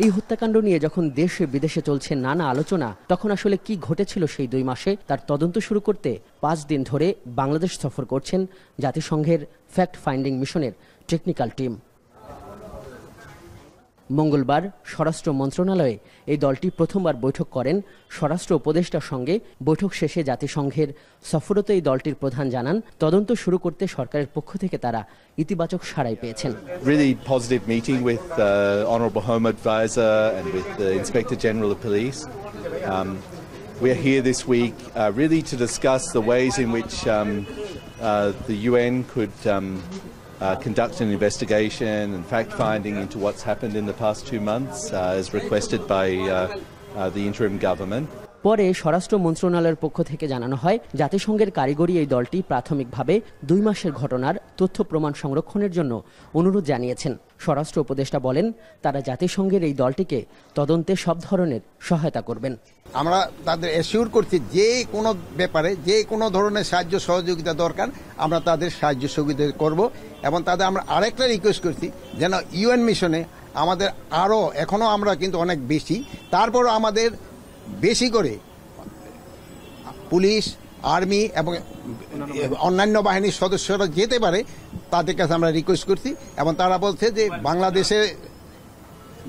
এই হত্যাকাণ্ড নিয়ে যখন দেশে বিদেশে চলছে নানা আলোচনা, তখন আসলে কি ঘটেছিল সেই 2 মাসে তার তদন্ত শুরু করতে 5 দিন ধরে বাংলাদেশ সফর করছেন জাতিসংঘের ফ্যাক্ট ফাইন্ডিং মিশনের টেকনিক্যাল টিম। মঙ্গলবার স্বরাষ্ট্র মন্ত্রণালয়ে এই দলটি প্রথমবার বৈঠক করেন স্বরাষ্ট্র উপদেষ্টার সঙ্গে। বৈঠক শেষে জাতিসংঘের সফররত এই দলটির প্রধান জানান, তদন্ত শুরু করতে সরকারের পক্ষ থেকে তারা ইতিবাচক সাড়াই পেয়েছেন।
Really positive meeting with Honourable Home Advisor and with the Inspector General of Police. We are here this week really to discuss the ways in which the UN could conduct an investigation and fact-finding into what's happened in the past 2 months as requested by the interim government.
পরে স্বরাষ্ট্র মন্ত্রণালয়ের পক্ষ থেকে জানানো হয়, জাতিসংঘের কারিগরি এই দলটি প্রাথমিকভাবে 2 মাসের ঘটনার তথ্য প্রমাণ সংরক্ষণের জন্য অনুরোধ জানিয়েছেন। স্বরাষ্ট্র উপদেষ্টা বলেন, তারা জাতিসংঘের এই দলটিকে তদন্তে সব ধরনের সহায়তা করবেন।
আমরা তাদের অ্যাসিওর করছি যে কোনো ব্যাপারে যে কোনো ধরনের সাহায্য সহযোগিতা দরকার আমরা তাদের সাহায্য সহযোগিতা করব। এবং তাদের আমরা আরেকটা রিকোয়েস্ট করছি যেন ইউএন মিশনে আমাদের আরও, এখনও আমরা কিন্তু অনেক বেশি, তারপরও আমাদের বেশি করে পুলিশ, আর্মি এবং অন্যান্য বাহিনীর সদস্যরা যেতে পারে, তাদের কাছে আমরা রিকোয়েস্ট করছি। এবং তারা বলছে যে বাংলাদেশে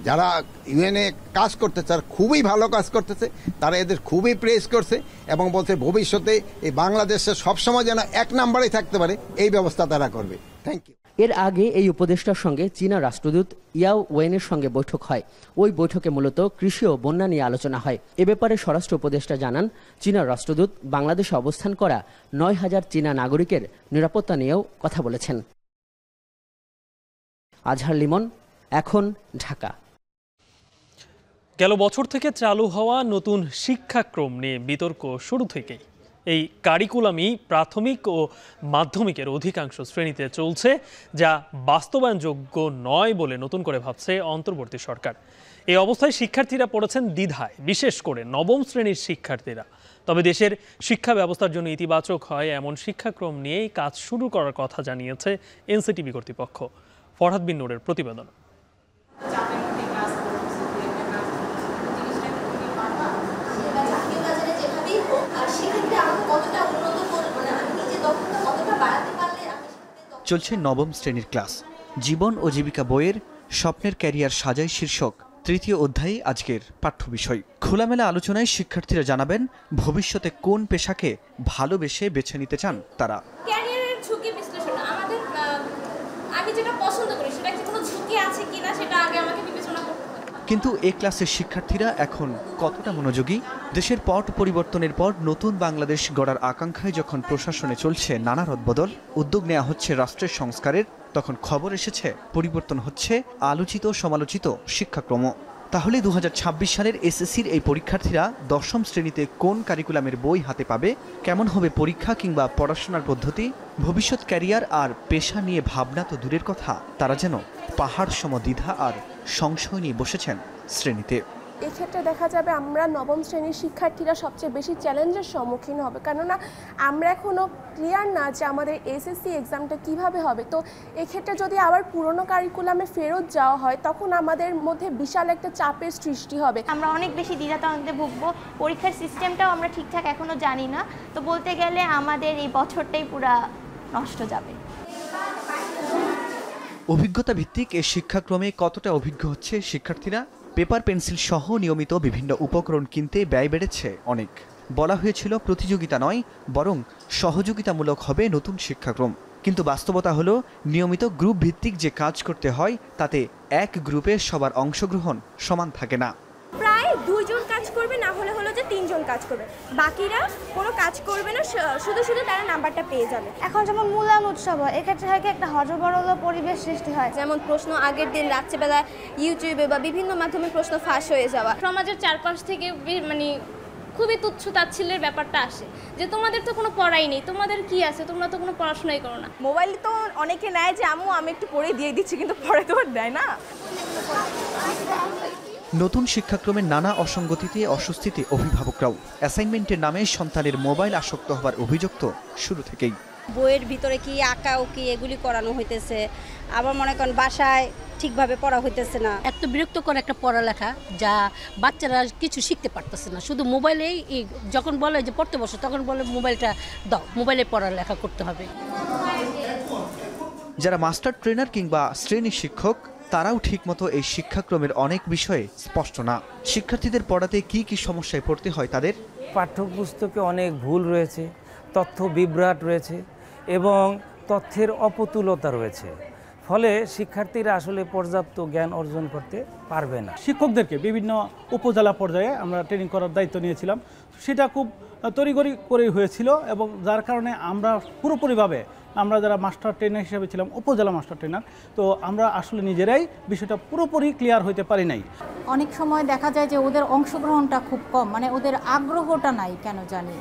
যারা ইউএনএ কাজ করতেছে তারা খুবই ভালো কাজ করতেছে, তারা এদের খুবই প্রেস করছে এবং বলছে ভবিষ্যতে এই বাংলাদেশে সবসময় যেন 1 নম্বরেই থাকতে পারে এই ব্যবস্থা তারা করবে। Thank you.
এর আগে এই উপদেষ্টার সঙ্গে চীনা রাষ্ট্রদূত ইয়াও ওয়েনের সঙ্গে বৈঠক হয়। ওই বৈঠকে মূলত কৃষি ও বন্যা নিয়ে আলোচনা হয়। এ ব্যাপারে স্বরাষ্ট্র উপদেষ্টা জানান, চীনা রাষ্ট্রদূত বাংলাদেশে অবস্থান করা ৯,০০০ চীনা নাগরিকের নিরাপত্তা নিয়েও কথা বলেছেন। আজহার লিমন, এখন ঢাকা।
গেল বছর থেকে চালু হওয়া নতুন শিক্ষাক্রম নিয়ে বিতর্ক শুরু থেকেই। এই কারিকুলামই প্রাথমিক ও মাধ্যমিকের অধিকাংশ শ্রেণীতে চলছে, যা বাস্তবায়নযোগ্য নয় বলে নতুন করে ভাবছে অন্তর্বর্তী সরকার। এই অবস্থায় শিক্ষার্থীরা পড়েছেন দ্বিধায়, বিশেষ করে নবম শ্রেণীর শিক্ষার্থীরা। তবে দেশের শিক্ষা ব্যবস্থার জন্য ইতিবাচক হয় এমন শিক্ষাক্রম নিয়েই কাজ শুরু করার কথা জানিয়েছে এনসিটিবি কর্তৃপক্ষ। ফরহাদ বিন নূরের প্রতিবেদন।
চলছে নবম শ্রেণীর ক্লাস। জীবন ও জীবিকা বইয়ের স্বপ্নের ক্যারিয়ার সাজাই শীর্ষক তৃতীয় অধ্যায়ে আজকের পাঠ্য বিষয়। খোলামেলা আলোচনায় শিক্ষার্থীরা জানাবেন ভবিষ্যতে কোন পেশাকে ভালোবেসে বেছে নিতে চান তারা।
ক্যারিয়ারের ঝুঁকি বিশ্লেষণ, আমি যেটা পছন্দ করি সেটা কি কোনো ঝুঁকি আছে কিনা সেটা আগে আমাকে বিবেচনা করতে হবে।
কিন্তু এ ক্লাসের শিক্ষার্থীরা এখন কতটা মনোযোগী? দেশের পট পরিবর্তনের পর নতুন বাংলাদেশ গড়ার আকাঙ্ক্ষায় যখন প্রশাসনে চলছে নানা রদবদল, উদ্যোগ নেওয়া হচ্ছে রাষ্ট্রের সংস্কারের, তখন খবর এসেছে পরিবর্তন হচ্ছে আলোচিত সমালোচিত শিক্ষাক্রম। তাহলে 2026 সালের এসএসসির এই পরীক্ষার্থীরা দশম শ্রেণীতে কোন কারিকুলামের বই হাতে পাবে? কেমন হবে পরীক্ষা কিংবা পড়াশোনার পদ্ধতি? ভবিষ্যৎ ক্যারিয়ার আর পেশা নিয়ে ভাবনা তো দূরের কথা, তারা যেন পাহাড় সম দ্বিধা আর সংশয় নিয়ে বসেছেন শ্রেণীতে।
এক্ষেত্রে দেখা যাবে আমরা নবম শ্রেণীর শিক্ষার্থীরা সবচেয়ে বেশি চ্যালেঞ্জের সম্মুখীন হবে, কেননা আমরা এখনও ক্লিয়ার না যে আমাদের এসএসসি এক্সামটা কিভাবে হবে। তো এক্ষেত্রে যদি আবার পুরনো কারিকুলামে ফেরত যাওয়া হয়, তখন আমাদের মধ্যে বিশাল একটা চাপের সৃষ্টি হবে।
আমরা অনেক বেশি দ্বিধাদ্বন্দ্বে ভুগবো, পরীক্ষার সিস্টেমটাও আমরা ঠিকঠাক এখনও জানি না। তো বলতে গেলে আমাদের এই বছরটাই পুরা নষ্ট যাবে।
অভিজ্ঞতা ভিত্তিক এই শিক্ষাক্রমে কতটা অভিজ্ঞ হচ্ছে শিক্ষার্থীরা? পেপার পেন্সিল সহ নিয়মিত বিভিন্ন উপকরণ কিনতে ব্যয় বেড়েছে অনেক। বলা হয়েছিল প্রতিযোগিতা নয়, বরং সহযোগিতামূলক হবে নতুন শিক্ষাক্রম। কিন্তু বাস্তবতা হলো নিয়মিত গ্রুপ ভিত্তিক যে কাজ করতে হয়, তাতে এক গ্রুপে সবার অংশগ্রহণ সমান থাকে না।
প্রায় 2 জন কাজ করবে, না হলে হলো যে 3 জন কাজ করবে, বাকিরা কোনো কাজ করবে না, শুধু শুধু তারা নাম্বারটা পেয়ে যাবে।
এখন যেমন মূল্যায়ন উৎসব হয়, এক্ষেত্রে হয় একটা হযবরল পরিবেশ সৃষ্টি হয়।
যেমন প্রশ্ন আগের দিন রাত্রেবেলা ইউটিউবে বা বিভিন্ন মাধ্যমে প্রশ্ন ফাঁস হয়ে যাওয়া,
সমাজের চারপাশ থেকে মানে খুবই তুচ্ছ তাচ্ছিল্যের ব্যাপারটা আসে যে তোমাদের তো কোনো পড়াই নেই, তোমাদের কি আছে, তোমরা তো কোনো পড়াশোনাই করো না।
মোবাইল তো অনেকে নেয় যে আম্মু আমি একটু পড়ে দিয়ে দিচ্ছি, কিন্তু পড়ে তো আর দেয় না।
নতুন শিক্ষাক্রমের নানা অসঙ্গতিতে অস্বস্তিতে অভিভাবকরাও। অ্যাসাইনমেন্টের নামে সন্তানের মোবাইল আসক্ত হবার অভিযোগ তো শুরু থেকেই।
বইয়ের ভিতরে কি আঁকাও কি এগুলি করানো হইতেছে, আবার মনে করেন বাসায় ঠিকভাবে পড়া হইতেছে না।
এত বিরক্তকর একটা পড়ালেখা, যা বাচ্চারা কিছু শিখতে পারতেছে না। শুধু মোবাইলেই যখন বলে যে পড়তে বসো, তখন বলে মোবাইলটা দাও, মোবাইলে পড়ালেখা করতে হবে।
যারা মাস্টার ট্রেনার কিংবা শ্রেণী শিক্ষক, তারাও ঠিকমতো এই শিক্ষাক্রমের অনেক বিষয়ে স্পষ্ট না। শিক্ষার্থীদের পড়াতে কি কি সমস্যায় পড়তে হয় তাদের?
পাঠ্যপুস্তকে অনেক ভুল রয়েছে, তথ্য বিভ্রাট রয়েছে এবং তথ্যের অপতুলতা রয়েছে। ফলে শিক্ষার্থীরা আসলে পর্যাপ্ত জ্ঞান অর্জন করতে পারবে না।
শিক্ষকদেরকে বিভিন্ন উপজেলা পর্যায়ে আমরা ট্রেনিং করার দায়িত্ব নিয়েছিলাম, সেটা খুব তড়িঘড়ি করেই হয়েছিল এবং যার কারণে আমরা পুরোপুরিভাবে, আমরা যারা মাস্টার ট্রেনার হিসেবে ছিলাম, উপজেলা মাস্টার ট্রেনার, তো আমরা আসলে নিজেরাই বিষয়টা পুরোপুরি ক্লিয়ার হইতে পারি নাই।
অনেক সময় দেখা যায় যে ওদের অংশগ্রহণটা খুব কম, মানে ওদের আগ্রহটা নাই কেন জানি।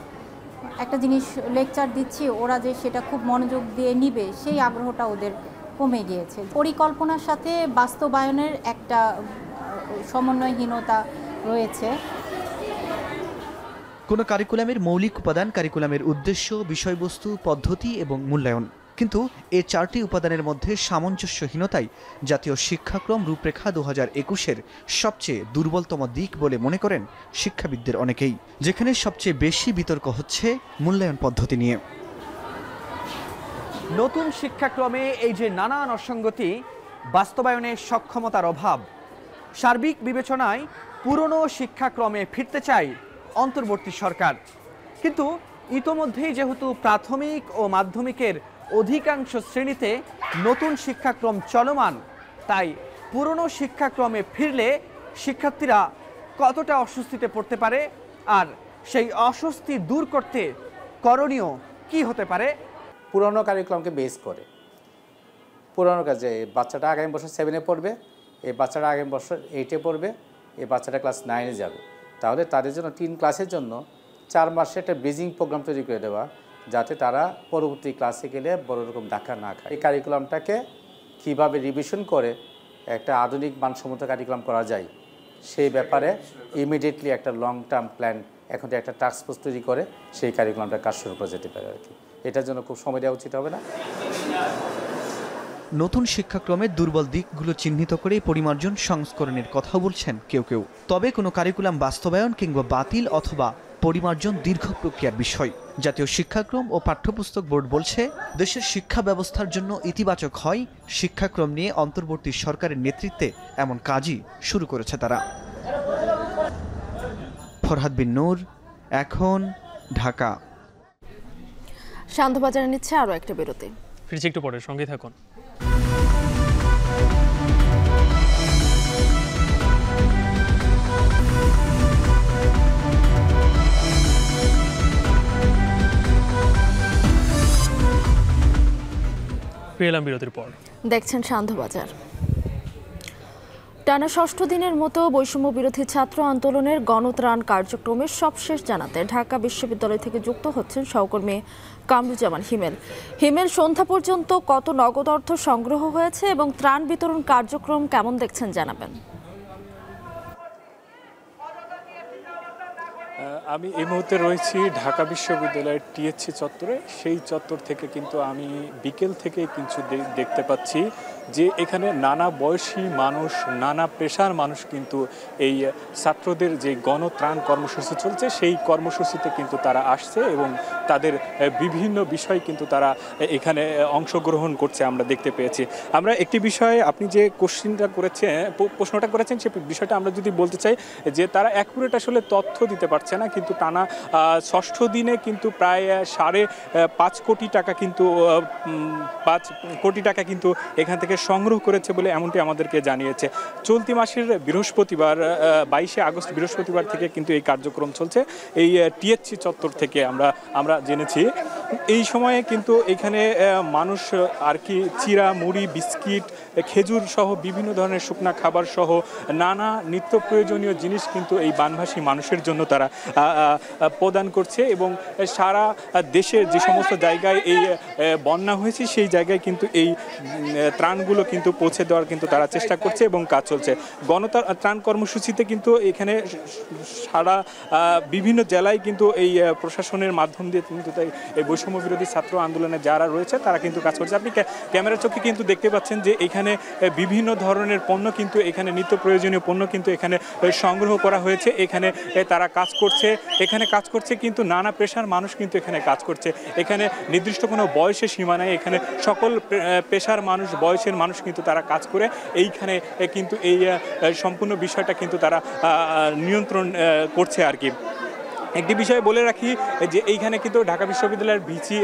একটা জিনিস লেকচার দিচ্ছি, ওরা যে সেটা খুব মনোযোগ দিয়ে নিবে, সেই আগ্রহটা ওদের কমে গিয়েছে। পরিকল্পনার সাথে বাস্তবায়নের একটা সমন্বয়হীনতা রয়েছে।
কোনো কারিকুলামের মৌলিক উপাদান কারিকুলামের উদ্দেশ্য, বিষয়বস্তু, পদ্ধতি এবং মূল্যায়ন। কিন্তু এই 4টি উপাদানের মধ্যে সামঞ্জস্যহীনতাই জাতীয় শিক্ষাক্রম রূপরেখা 2021-এর সবচেয়ে দুর্বলতম দিক বলে মনে করেন শিক্ষাবিদদের অনেকেই। যেখানে সবচেয়ে বেশি বিতর্ক হচ্ছে মূল্যায়ন পদ্ধতি নিয়ে।
নতুন শিক্ষাক্রমে এই যে নানান অসঙ্গতি, বাস্তবায়নের সক্ষমতার অভাব, সার্বিক বিবেচনায় পুরনো শিক্ষাক্রমে ফিরতে চায় অন্তর্বর্তী সরকার। কিন্তু ইতোমধ্যেই যেহেতু প্রাথমিক ও মাধ্যমিকের অধিকাংশ শ্রেণীতে নতুন শিক্ষাক্রম চলমান, তাই পুরনো শিক্ষাক্রমে ফিরলে শিক্ষার্থীরা কতটা অস্বস্তিতে পড়তে পারে, আর সেই অস্বস্তি দূর করতে করণীয় কি হতে পারে।
পুরনো কারিকুলামকে বেস করে পুরনো কাজে বাচ্চাটা আগামী বছর 7-এ পড়বে, এই বাচ্চাটা আগামী বছর 8-এ পড়বে, এই বাচ্চাটা ক্লাস 9-এ যাবে, তাহলে তাদের জন্য 3 ক্লাসের জন্য 4 মাসে একটা ব্রিজিং প্রোগ্রাম তৈরি করে দেওয়া, যাতে তারা পরবর্তী ক্লাসে গেলে বড় রকম ধাক্কা না খায়। এই কারিকুলামটাকে কীভাবে রিভিশন করে একটা আধুনিক মানসম্মত কারিকুলাম করা যায়, সেই ব্যাপারে ইমিডিয়েটলি একটা লং টার্ম প্ল্যান এখন একটা টাস্ক ফোর্স তৈরি করে সেই কারিকুলামটা কাজ শুরু করা যেতে পারে আর কি। এটার জন্য খুব সময় দেওয়া উচিত হবে না।
নতুন শিক্ষাক্রমের দুর্বল দিকগুলো চিহ্নিত করে পরিমার্জন সংস্করণের কথা বলছেন কেউ কেউ। তবে কোনো কারিকুলাম বাস্তবায়ন কিংবা বাতিল অথবা পরিমার্জন দীর্ঘ প্রক্রিয়ার বিষয়। জাতীয় শিক্ষাক্রম ও পাঠ্যপুস্তক বোর্ড বলছে, দেশের শিক্ষা ব্যবস্থার জন্য ইতিবাচক হয় শিক্ষাক্রম নিয়ে অন্তর্বর্তী সরকারের নেতৃত্বে এমন কাজই শুরু করেছে তারা। ফরহাদ বিন নূর, এখন, ঢাকা।
সান্ধ্যবাজারে নিচ্ছে আরও একটা বিরতি,
ফিরছি একটু পরে, সঙ্গে থাকুন। ফিরলাম বিরতির পর।
দেখছেন সান্ধ্যবাজার। টানা 6ষ্ঠ দিনের মতো বৈষম্য বিরোধী ছাত্র আন্দোলনের গণত্রাণ কার্যক্রমের সবশেষ জানাতে ঢাকা বিশ্ববিদ্যালয় থেকে যুক্ত হচ্ছেন সহকর্মী কামরুজ্জামান হিমেল। হিমেল, সন্ধ্যা পর্যন্ত কত নগদ অর্থ সংগ্রহ হয়েছে এবং ত্রাণ বিতরণ কার্যক্রম কেমন দেখছেন জানাবেন।
আমি এই মুহূর্তে রয়েছি ঢাকা বিশ্ববিদ্যালয়ের টিএসসি চত্বরে। সেই চত্বর থেকে কিন্তু আমি বিকেল থেকে কিছু দেখতে পাচ্ছি যে এখানে নানা বয়সী মানুষ, নানা পেশার মানুষ কিন্তু এই ছাত্রদের যে গণত্রাণ কর্মসূচি চলছে সেই কর্মসূচিতে কিন্তু তারা আসছে এবং তাদের বিভিন্ন বিষয় কিন্তু তারা এখানে অংশগ্রহণ করছে আমরা দেখতে পেয়েছি। আমরা একটি বিষয়ে আপনি যে প্রশ্নটা করেছেন সে বিষয়টা আমরা যদি বলতে চাই যে তারা অ্যাকুরেট আসলে তথ্য দিতে পারছে না, কিন্তু টানা 6ষ্ঠ দিনে কিন্তু প্রায় 5.5 কোটি টাকা কিন্তু 5 কোটি টাকা কিন্তু এখান থেকে সংগ্রহ করেছে বলে এমনটি আমাদেরকে জানিয়েছে। চলতি মাসের বৃহস্পতিবার 22শে আগস্ট বৃহস্পতিবার থেকে কিন্তু এই কার্যক্রম চলছে এই টিএসসি চত্বর থেকে আমরা জেনেছি। এই সময়ে কিন্তু এখানে মানুষ আর কি চিরা, মুড়ি, বিস্কিট, খেজুর সহ বিভিন্ন ধরনের শুকনা খাবার সহ নানা নিত্য প্রয়োজনীয় জিনিস কিন্তু এই বানভাসী মানুষের জন্য তারা প্রদান করছে এবং সারা দেশের যে সমস্ত জায়গায় এই বন্যা হয়েছে সেই জায়গায় কিন্তু এই ত্রাণগুলো কিন্তু পৌঁছে দেওয়ার কিন্তু তারা চেষ্টা করছে এবং কাজ চলছে। গণত্রাণ কর্মসূচিতে কিন্তু এখানে সারা বিভিন্ন জেলায় কিন্তু এই প্রশাসনের মাধ্যম দিয়ে কিন্তু তাই এই বৈষম্য বিরোধী ছাত্র আন্দোলনে যারা রয়েছে তারা কিন্তু কাজ করছে। আপনি ক্যামেরার চোখে কিন্তু দেখতে পাচ্ছেন যে এখানে বিভিন্ন ধরনের পণ্য কিন্তু এখানে নিত্য প্রয়োজনীয় পণ্য কিন্তু এখানে সংগ্রহ করা হয়েছে। এখানে তারা কাজ করছে, এখানে কাজ করছে কিন্তু নানা পেশার মানুষ কিন্তু এখানে কাজ করছে। এখানে নির্দিষ্ট কোনো বয়সের সীমা নেই, এখানে সকল পেশার মানুষ, বয়সের মানুষ কিন্তু তারা কাজ করে এইখানে কিন্তু এই সম্পূর্ণ বিষয়টা কিন্তু তারা নিয়ন্ত্রণ করছে আর কি। একটি বিষয় বলে রাখি যে এইখানে কিন্তু ঢাকা বিশ্ববিদ্যালয়ের ভিসি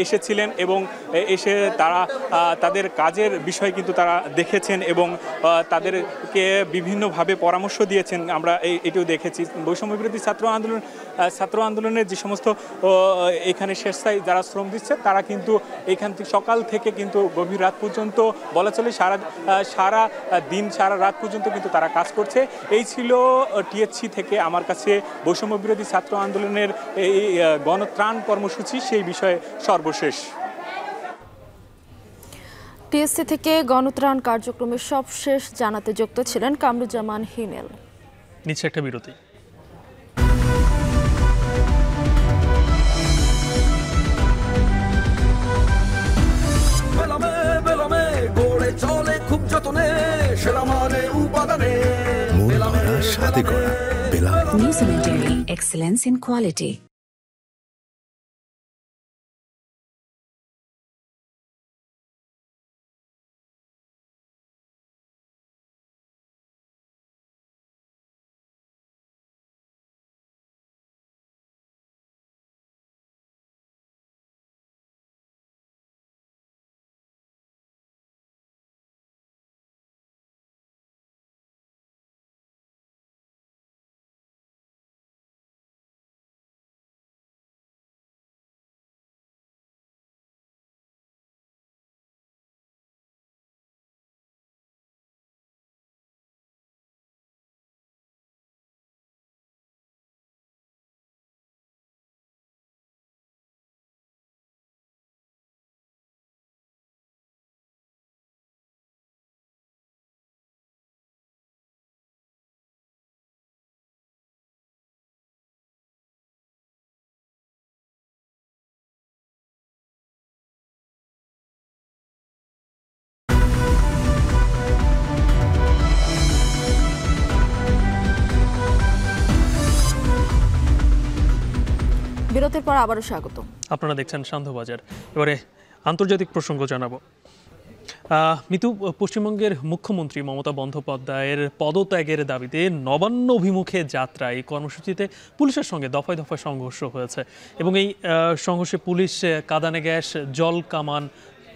এসেছিলেন এবং এসে তারা তাদের কাজের বিষয় কিন্তু তারা দেখেছেন এবং তাদেরকে বিভিন্নভাবে পরামর্শ দিয়েছেন। আমরা এটিও দেখেছি। বৈষম্য বিরোধী ছাত্র আন্দোলনের যে সমস্ত এখানে স্বেচ্ছায় যারা শ্রম দিচ্ছে তারা কিন্তু এখান থেকে সকাল থেকে কিন্তু গভীর রাত পর্যন্ত বলা চলে সারা দিন সারা রাত পর্যন্ত কিন্তু তারা কাজ করছে। এই ছিল টিএসসি থেকে আমার কাছে বৈষম্য বিরোধী ছাত্র আন্দোলনের এই গণত্রাণ কর্মসূচি সেই বিষয়ে সর্বশেষ।
টিএসসি থেকে গণত্রাণ কার্যক্রমের সবশেষ জানাতে যুক্ত ছিলেন কামরুজ্জামান হিমেল।
নিচ্ছে একটা বিরতি।
চলে খুব যতনে সেরা মানে উপাদানে সাথে করা New Daily Excellence in Quality.
বিরতির পর আবারও স্বাগত।
আপনারা দেখছেন সান্ধ্যবাজার। এবারে আন্তর্জাতিক প্রসঙ্গ জানাবো। মিতু, পশ্চিমবঙ্গের মুখ্যমন্ত্রী মমতা বন্দ্যোপাধ্যায়ের পদত্যাগের দাবিতে নবান্ন অভিমুখে যাত্রা এই কর্মসূচিতে পুলিশের সঙ্গে দফায় দফায় সংঘর্ষ হয়েছে এবং এই সংঘর্ষে পুলিশ কাঁদানে গ্যাস, জল কামান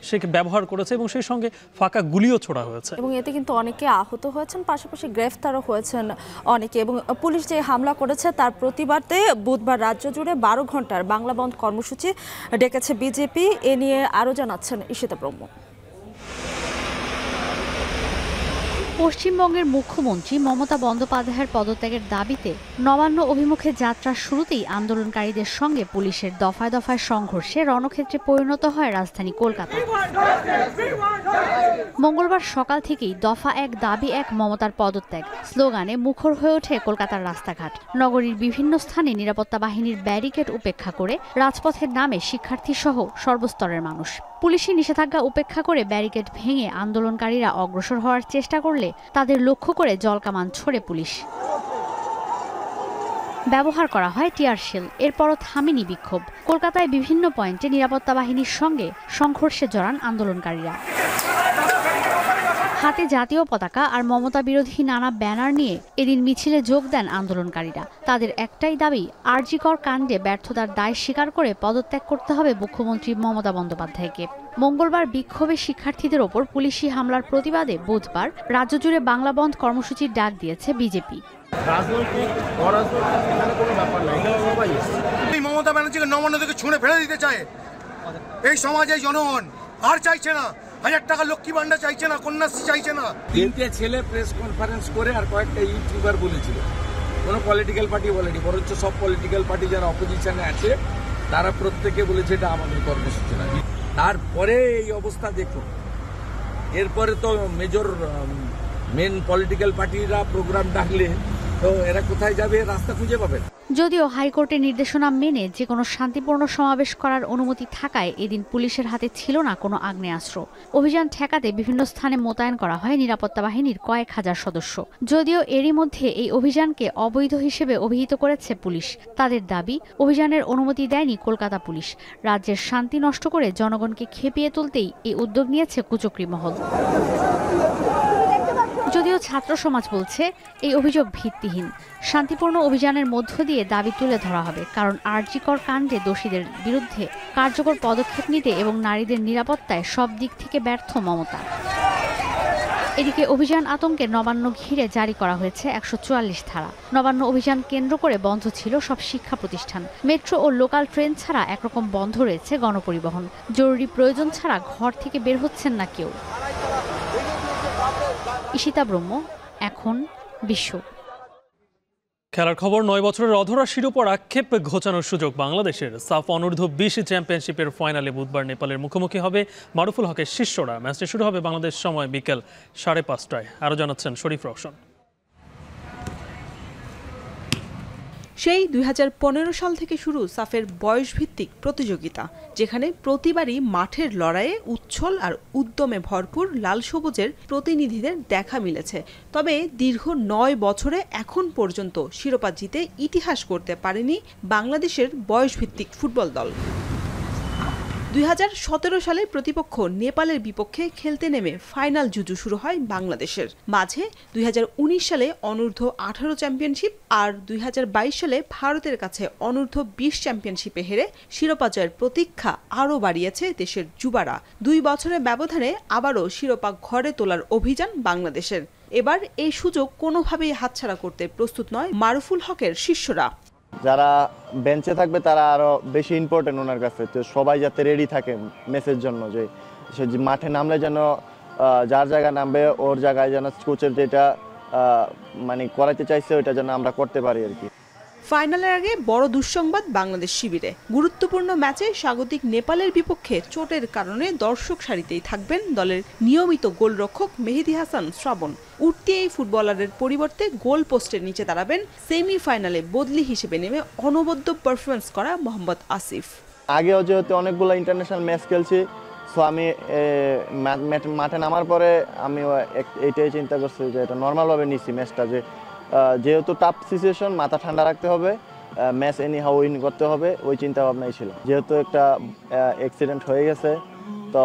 সেকে ব্যবহার করেছে এবং সেই সঙ্গে ফাঁকা গুলিও ছোড়া হয়েছে
এবং এতে কিন্তু অনেকে আহত হয়েছেন, পাশাপাশি গ্রেফতারও হয়েছেন অনেকে। এবং পুলিশ যে হামলা করেছে তার প্রতিবাদে বুধবার রাজ্য জুড়ে 12 ঘন্টার বাংলা বন্ধ কর্মসূচি ডেকেছে বিজেপি। এ নিয়ে আরও জানাচ্ছেন ঈশিতা ব্রহ্ম।
পশ্চিমবঙ্গের মুখ্যমন্ত্রী মমতা বন্দ্যোপাধ্যায়ের পদত্যাগের দাবিতে নবান্ন অভিমুখে যাত্রার শুরুতেই আন্দোলনকারীদের সঙ্গে পুলিশের দফায় দফায় সংঘর্ষে রণক্ষেত্রে পরিণত হয় রাজধানী কলকাতা। মঙ্গলবার সকাল থেকেই দফা 1 দাবি 1 মমতার পদত্যাগ স্লোগানে মুখর হয়ে ওঠে কলকাতার রাস্তাঘাট। নগরীর বিভিন্ন স্থানে নিরাপত্তা বাহিনীর ব্যারিকেড উপেক্ষা করে রাজপথের নামে শিক্ষার্থী সহ সর্বস্তরের মানুষ। পুলিশি নিষেধাজ্ঞা উপেক্ষা করে ব্যারিকেড ভেঙে আন্দোলনকারীরা অগ্রসর হওয়ার চেষ্টা করলে তাদের লক্ষ্য করে জলকামান ছোড়ে পুলিশ। ব্যবহার করা হয় টিয়ার শেল। এরপরও থামেনি বিক্ষোভ। কলকাতায় বিভিন্ন পয়েন্টে নিরাপত্তা বাহিনীর সঙ্গে সংঘর্ষে জড়ান আন্দোলনকারীরা। হাতে জাতীয় পতাকা আর মমতা বিরোধী নানা ব্যানার নিয়ে এদিন মিছিলে যোগ দেন আন্দোলনকারীরা। তাদের একটাই দাবি, আরজিকর কাণ্ডে ব্যর্থতার দায় স্বীকার করে পদত্যাগ করতে হবে মুখ্যমন্ত্রী মমতা বন্দ্যোপাধ্যায়কে। মঙ্গলবার বিক্ষোভে শিক্ষার্থীদের ওপর পুলিশি হামলার প্রতিবাদে বুধবার রাজ্য জুড়ে বাংলা বন্ধ কর্মসূচির ডাক দিয়েছে বিজেপি।
মমতা ব্যানার্জিকে নবান্ন থেকে ছুঁড়ে ফেলে দিতে চায় এই সমাজে জনগণ, আর চাইছে না 1000 টাকা লক্ষ্মী ভান্ডার চাইছে না, কন্যাশ্রী চাইছে না।
3টে ছেলে প্রেস কনফারেন্স করে আর কয়েকটা ইউটিউবার বলেছিল, কোনো পলিটিক্যাল পার্টি বলেনি, বরঞ্চ সব পলিটিক্যাল পার্টি যারা অপোজিশনে আছে তারা প্রত্যেকে বলেছে এটা আমাদের কর্মসূচি না। তারপরে এই অবস্থা দেখুন, এরপরে তো মেন পলিটিক্যাল পার্টিরা প্রোগ্রাম ডাকলে তো এরা কোথায় যাবে, রাস্তা খুঁজে পাবে।
যদিও হাইকোর্টের নির্দেশনা মেনে যে কোনো শান্তিপূর্ণ সমাবেশ করার অনুমতি থাকায় এদিন পুলিশের হাতে ছিল না কোনো আগ্নেয়াস্ত্র। অভিযান ঠেকাতে বিভিন্ন স্থানে মোতায়েন করা হয় নিরাপত্তা বাহিনীর কয়েক হাজার সদস্য। যদিও এরই মধ্যে এই অভিযানকে অবৈধ হিসেবে অভিহিত করেছে পুলিশ। তাদের দাবি, অভিযানের অনুমতি দেয়নি কলকাতা পুলিশ। রাজ্যের শান্তি নষ্ট করে জনগণকে খেপিয়ে তুলতেই এই উদ্যোগ নিয়েছে কুচক্রী মহল। যদিও ছাত্র সমাজ বলছে এই অভিযোগ ভিত্তিহীন। শান্তিপূর্ণ অভিযানের মধ্য দিয়ে দাবি তুলে ধরা হবে, কারণ আরজিকর কাণ্ডে দোষীদের বিরুদ্ধে কার্যকর পদক্ষেপ নিতে এবং নারীদের নিরাপত্তায় সব দিক থেকে ব্যর্থ মমতা। এদিকে অভিযান আতঙ্কে নবান্ন ঘিরে জারি করা হয়েছে 144 ধারা। নবান্ন অভিযান কেন্দ্র করে বন্ধ ছিল সব শিক্ষা প্রতিষ্ঠান। মেট্রো ও লোকাল ট্রেন ছাড়া একরকম বন্ধ রয়েছে গণপরিবহন। জরুরি প্রয়োজন ছাড়া ঘর থেকে বের হচ্ছেন না কেউ। ঈশিতা ব্রহ্ম, এখন বিশ্ব।
খেলার খবর। 9 বছরের অধরা শিরোপার আক্ষেপ ঘোচানোর সুযোগ বাংলাদেশের। সাফ অনূর্ধ্ব 20 চ্যাম্পিয়নশিপের ফাইনালে বুধবার নেপালের মুখোমুখি হবে মারুফুল হকের শিষ্যরা। ম্যাচটি শুরু হবে বাংলাদেশ সময় বিকেল 5:30টায়। আরও জানাচ্ছেন শরীফ রওশন।
সেই 2015 সাল থেকে শুরু সাফের বয়সভিত্তিক প্রতিযোগিতা, যেখানে প্রতিবারই মাঠের লড়াইয়ে উচ্ছল আর উদ্যমে ভরপুর লাল সবুজের প্রতিনিধিদের দেখা মিলেছে। তবে দীর্ঘ 9 বছরে এখন পর্যন্ত শিরোপা জিতে ইতিহাস করতে পারেনি বাংলাদেশের বয়সভিত্তিক ফুটবল দল। 2017 সালে প্রতিপক্ষ নেপালের বিপক্ষে খেলতে নেমে ফাইনাল জুজু শুরু হয় বাংলাদেশের মাঝে। 2019 সালে অনূর্ধ্ব 18 চ্যাম্পিয়নশিপ আর 2022 সালে ভারতের কাছে অনূর্ধ্ব 20 চ্যাম্পিয়নশিপে হেরে শিরোপা জয়ের প্রতীক্ষা আরও বাড়িয়েছে দেশের যুবারা। 2 বছরের ব্যবধানে আবারও শিরোপা ঘরে তোলার অভিযান বাংলাদেশের। এবার এই সুযোগ কোনোভাবেই হাতছাড়া করতে প্রস্তুত নয় মারুফুল হকের শিষ্যরা।
যারা বেঞ্চে থাকবে তারা আরো বেশি ইম্পর্টেন্ট ওনার কাছে, তো সবাই যাতে রেডি থাকে ম্যাচের জন্য, যে মাঠে নামলে যেন যার জায়গায় নামবে ওর জায়গায় যেন কোচের যেটা মানে করাতে চাইছে ওইটা যেন আমরা করতে পারি আর কি।
ফাইনালের আগে বড় দুঃসংবাদ বাংলাদেশ শিবিরে। গুরুত্বপূর্ণ ম্যাচে স্বাগতিক নেপালের বিপক্ষে চোটের কারণে দর্শক সারিতেই থাকবেন দলের নিয়মিত গোলরক্ষক মেহেদী হাসান শ্রাবণ। উঠতি এই ফুটবলারের পরিবর্তে গোল পোস্টের নিচে দাঁড়াবেন সেমিফাইনালে বদলি হিসেবে নেমে অনবদ্য পারফরমেন্স করা মোহাম্মদ আসিফ।
আগেও যেহেতু অনেকগুলো ইন্টারন্যাশনাল ম্যাচ খেলছি, সো আমি মাঠে নামার পরে আমি এইটাই চিন্তা করছি যে এটা নর্মালভাবে নিচ্ছি ম্যাচটা, যে যেহেতু টাফ সিচুয়েশন মাথা ঠান্ডা রাখতে হবে ম্যাচ এনি হাউ উইন করতে হবে, ওই চিন্তা ভাবনাই ছিল। যেহেতু একটা অ্যাক্সিডেন্ট হয়ে গেছে, তো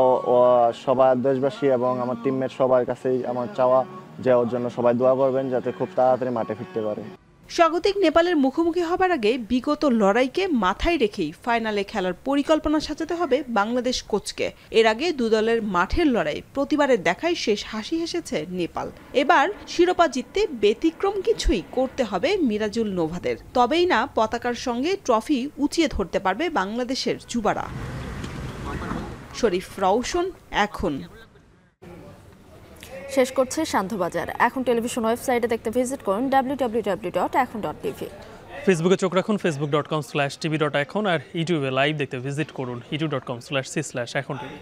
সবার দেশবাসী এবং আমার টিমমেট সবার কাছেই আমার চাওয়া যে ওর জন্য সবাই দোয়া করবেন যাতে খুব তাড়াতাড়ি মাঠে ফিরতে পারে।
স্বাগতিক নেপালের মুখোমুখি হবার আগে বিগত লড়াইকে মাথায় রেখেই ফাইনালে খেলার পরিকল্পনা সাজাতে হবে বাংলাদেশ কোচকে। এর আগে দু দলের মাঠের লড়াই প্রতিবারের দেখায় শেষ হাসি হেসেছে নেপাল। এবার শিরোপা জিততে ব্যতিক্রম কিছুই করতে হবে মিরাজুল নোভাদের, তবেই না পতাকার সঙ্গে ট্রফি উঁচিয়ে ধরতে পারবে বাংলাদেশের যুবারা। শরীফ রওশন, এখন।
শেষ করছে সান্ধ্যবাজার। এখন টেলিভিশন ওয়েবসাইটে দেখতে ভিজিট করুন www.এখন.tv।
ফেসবুকে চোখ রাখুন facebook.com/tv.এখন, আর ইউটিউবে লাইভ দেখতে ভিজিট করুন youtube.com/c/এখন tv।